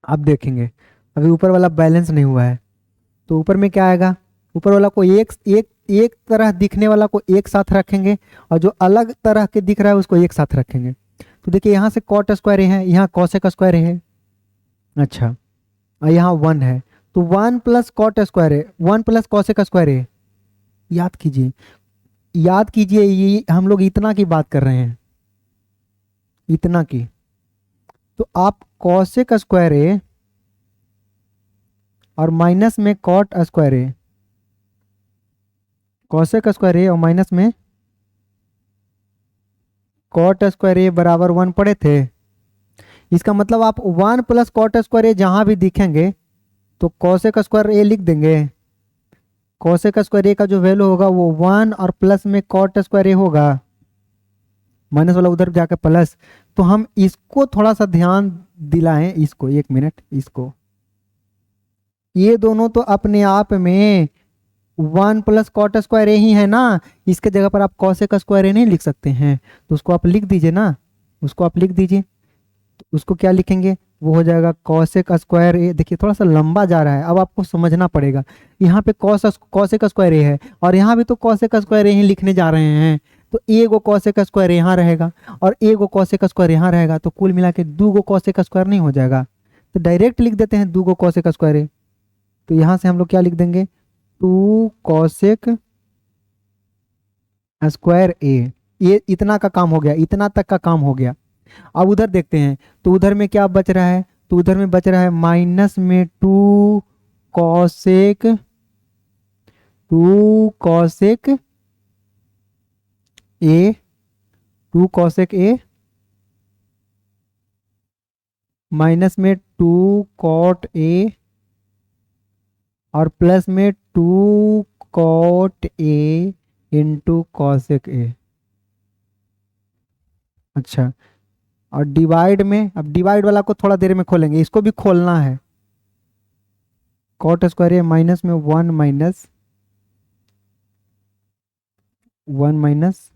अब देखेंगे, अभी ऊपर वाला बैलेंस नहीं हुआ है, तो ऊपर में क्या आएगा, ऊपर वाला को एक एक एक तरह दिखने वाला को एक साथ रखेंगे, और जो अलग तरह के दिख रहा है उसको एक साथ रखेंगे। तो देखिए यहाँ से कॉट स्क्वायर है, यहाँ कॉसेक स्क्वायर है। अच्छा, और यहाँ 1 है, तो 1 प्लस कॉट स्क्वायर है, 1 प्लस कॉसेक स्क्वायर है। याद कीजिए, याद कीजिए, ये हम लोग इतना की बात कर रहे हैं, इतना की। तो आप कॉसेक स्क्वायर है और माइनस में कॉट स्क्वायर है, कॉसेक स्क्वायर है और माइनस में कॉट स्क्वायर ए बराबर 1 पढ़े थे। इसका मतलब आप 1 प्लस कॉट स्क्वायर ए जहां भी दिखेंगे तो कॉसेक स्क्वायर ए लिख देंगे। कॉसेक स्क्वायर ए का जो वैल्यू होगा वो 1 और प्लस में कॉट स्क्वायर ए होगा, माइनस वाला उधर जाकर प्लस। तो हम इसको थोड़ा सा ध्यान दिलाएं, इसको एक मिनट, इसको, ये दोनों तो अपने आप में 1 प्लस कॉट स्क्वायर ए ही है ना। इसके जगह पर आप कॉसेक स्क्वायर ए नहीं लिख सकते हैं, तो उसको आप लिख दीजिए ना, उसको आप लिख दीजिए। तो उसको क्या लिखेंगे, वो हो जाएगा कॉसेक स्क्वायर ए। देखिए थोड़ा सा लंबा जा रहा है, अब आपको समझना पड़ेगा। यहाँ पे कॉसेक स्क्वायर ए है, और यहाँ भी तो कॉसेक स्क्वायर ए ही लिखने जा रहे हैं। तो ए गो कॉसेक स्क्वायर यहाँ रहेगा और ए गो कॉसेक स्क्वायर यहाँ रहेगा, तो कुल मिला के 2 गो कॉसेक स्क्वायर नहीं हो जाएगा। तो डायरेक्ट लिख देते हैं 2 गो कॉसेक स्क्वायर ए। तो यहाँ से हम लोग क्या लिख देंगे, 2 कॉसेक स्क्वायर ए। ये इतना का काम हो गया, इतना तक का काम हो गया। अब उधर देखते हैं, तो उधर में क्या बच रहा है, तो उधर में बच रहा है माइनस में 2 cosec 2 cosec A 2 cosec A minus में 2 कॉट ए और प्लस में 2 cot A into cosec A. अच्छा, और डिवाइड में, अब डिवाइड वाला को थोड़ा देर में खोलेंगे, इसको भी खोलना है। कॉट स्क्वायर ए माइनस में 1 माइनस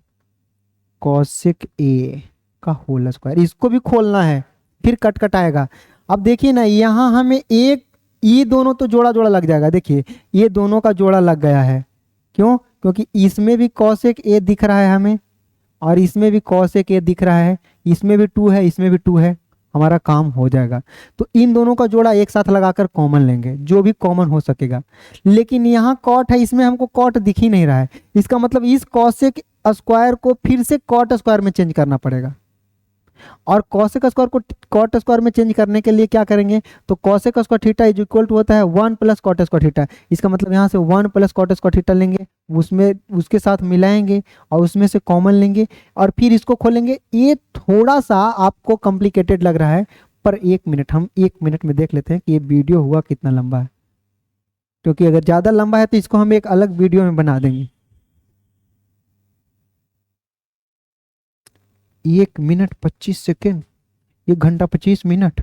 कॉसेक ए का होल स्क्वायर, इसको भी खोलना है, फिर कट कट आएगा। अब देखिए ना, यहाँ हमें एक, ये दोनों तो जोड़ा जोड़ा लग जाएगा। देखिए ये दोनों का जोड़ा लग गया है, क्यों, क्योंकि इसमें भी कॉसेक ए दिख रहा है हमें, और इसमें भी कॉसेक ए दिख रहा है, इसमें भी 2 है, इसमें भी 2 है, हमारा काम हो जाएगा। तो इन दोनों का जोड़ा एक साथ लगाकर कॉमन लेंगे, जो भी कॉमन हो सकेगा। लेकिन यहाँ कॉट है, इसमें हमको कॉट दिख ही नहीं रहा है, इसका मतलब इस कॉसेक स्क्वायर को फिर से कॉट स्क्वायर में चेंज करना पड़ेगा। और कोसेक स्क्वायर को कॉट स्क्वायर में चेंज करने के लिए क्या करेंगे, तो cosec square theta is equal to होता है 1 प्लस कॉट स्क्वायर थीटा। इसका मतलब यहाँ से 1 प्लस कॉट स्क्वायर थीटा लेंगे, उसमें उसके साथ मिलाएंगे और उसमें से कॉमन लेंगे और फिर इसको खोलेंगे। ये थोड़ा सा आपको कॉम्प्लिकेटेड लग रहा है, पर 1 मिनट, हम 1 मिनट में देख लेते हैं कि ये वीडियो हुआ कितना लंबा है, क्योंकि अगर ज़्यादा लंबा है तो इसको हम एक अलग वीडियो में बना देंगे। 1 मिनट 25 सेकेंड, 1 घंटा 25 मिनट।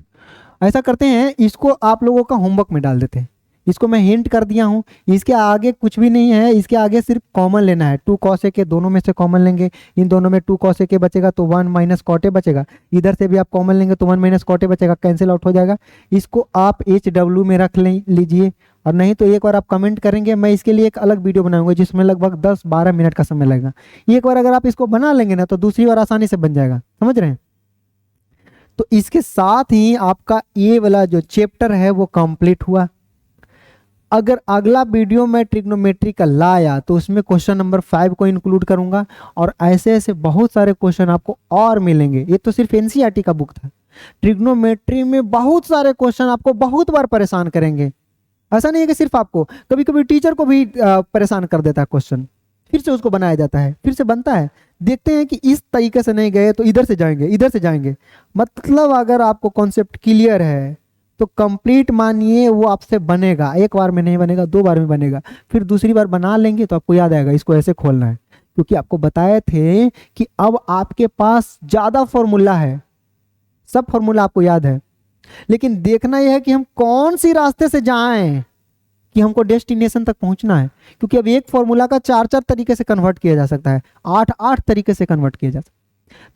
ऐसा करते हैं, इसको आप लोगों का होमवर्क में डाल देते हैं। इसको मैं हिंट कर दिया हूँ, इसके आगे कुछ भी नहीं है, इसके आगे सिर्फ कॉमन लेना है। 2 cos a के दोनों में से कॉमन लेंगे, इन दोनों में 2 cos a के बचेगा तो 1 माइनस कॉट ए बचेगा। इधर से भी आप कॉमन लेंगे तो 1 माइनस कॉट ए बचेगा, कैंसिल आउट हो जाएगा। इसको आप HW में रख लीजिए, और नहीं तो एक बार आप कमेंट करेंगे, मैं इसके लिए एक अलग वीडियो बनाऊंगा जिसमें लगभग 10-12 मिनट का समय लगेगा। एक बार अगर आप इसको बना लेंगे ना तो दूसरी बार आसानी से बन जाएगा, समझ रहे हैं। तो इसके साथ ही आपका ये वाला जो चैप्टर है वो कंप्लीट हुआ। अगर अगला वीडियो में ट्रिग्नोमेट्री का लाया तो उसमें क्वेश्चन नंबर 5 को इंक्लूड करूंगा, और ऐसे ऐसे बहुत सारे क्वेश्चन आपको और मिलेंगे। ये तो सिर्फ एनसीईआरटी का बुक था, ट्रिग्नोमेट्री में बहुत सारे क्वेश्चन आपको बहुत बार परेशान करेंगे। ऐसा नहीं है कि सिर्फ आपको, कभी कभी टीचर को भी परेशान कर देता है क्वेश्चन, फिर से उसको बनाया जाता है, फिर से बनता है। देखते हैं कि इस तरीके से नहीं गए तो इधर से जाएंगे, इधर से जाएंगे। मतलब अगर आपको कॉन्सेप्ट क्लियर है तो कंप्लीट मानिए वो आपसे बनेगा। एक बार में नहीं बनेगा, 2 बार में बनेगा, फिर दूसरी बार बना लेंगे तो आपको याद आएगा इसको ऐसे खोलना है। क्योंकि आपको बताए थे कि अब आपके पास ज़्यादा फॉर्मूला है, सब फॉर्मूला आपको याद है, लेकिन देखना यह है कि हम कौन सी रास्ते से जाएं कि हमको डेस्टिनेशन तक पहुंचना है। क्योंकि अब एक फॉर्मूला का 4-4 तरीके से कन्वर्ट किया जा सकता है, 8-8 तरीके से कन्वर्ट किया जा सकता है।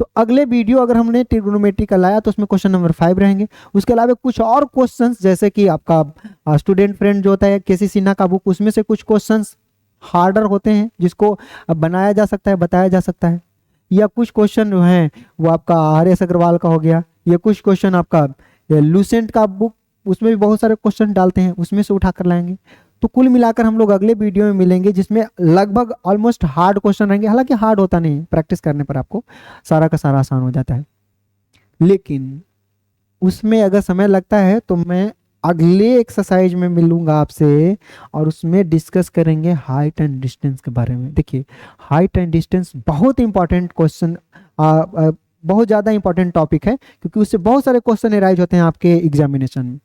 तो अगले वीडियो अगर हमने ट्रिग्नोमेट्री का लाया तो उसमें क्वेश्चन नंबर 5 रहेंगे। उसके अलावा कुछ और क्वेश्चंस, जैसे कि आपका स्टूडेंट फ्रेंड जो होता है केसी सिन्हा का बुक, उसमें से कुछ क्वेश्चंस हार्डर होते हैं जिसको बनाया जा सकता है, बताया जा सकता है। या कुछ क्वेश्चन जो हैं वो आपका RS अग्रवाल का हो गया, या कुछ क्वेश्चन आपका लूसेंट का बुक, उसमें भी बहुत सारे क्वेश्चन डालते हैं, उसमें से उठा कर लाएंगे। तो कुल मिलाकर हम लोग अगले वीडियो में मिलेंगे जिसमें लगभग ऑलमोस्ट हार्ड क्वेश्चन रहेंगे। हालांकि हार्ड होता नहीं है, प्रैक्टिस करने पर आपको सारा का सारा आसान हो जाता है। लेकिन उसमें अगर समय लगता है तो मैं अगले एक्सरसाइज में मिलूंगा आपसे, और उसमें डिस्कस करेंगे हाइट एंड डिस्टेंस के बारे में। देखिए, हाइट एंड डिस्टेंस बहुत इंपॉर्टेंट क्वेश्चन, बहुत ज़्यादा इंपॉर्टेंट टॉपिक है, क्योंकि उससे बहुत सारे क्वेश्चन एराइज होते हैं आपके एग्जामिनेशन में,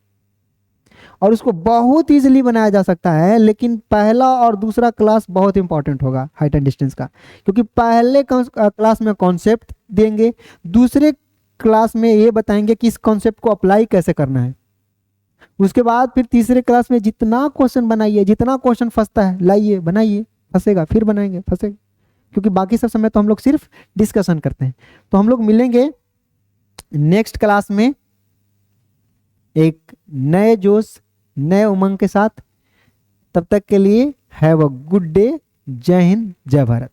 और उसको बहुत इजीली बनाया जा सकता है। लेकिन पहला और दूसरा क्लास बहुत इंपॉर्टेंट होगा हाइट एंड डिस्टेंस का, क्योंकि पहले क्लास में कॉन्सेप्ट देंगे, दूसरे क्लास में ये बताएंगे कि इस कॉन्सेप्ट को अप्लाई कैसे करना है। उसके बाद फिर तीसरे क्लास में जितना क्वेश्चन बनाइए, जितना क्वेश्चन फंसता है लाइए, बनाइए, फंसेगा फिर बनाएंगे, फंसेगा, क्योंकि बाकी सब समय तो हम लोग सिर्फ डिस्कशन करते हैं। तो हम लोग मिलेंगे नेक्स्ट क्लास में एक नए जोश, नए उमंग के साथ। तब तक के लिए हैव अ गुड डे। जय हिंद, जय भारत।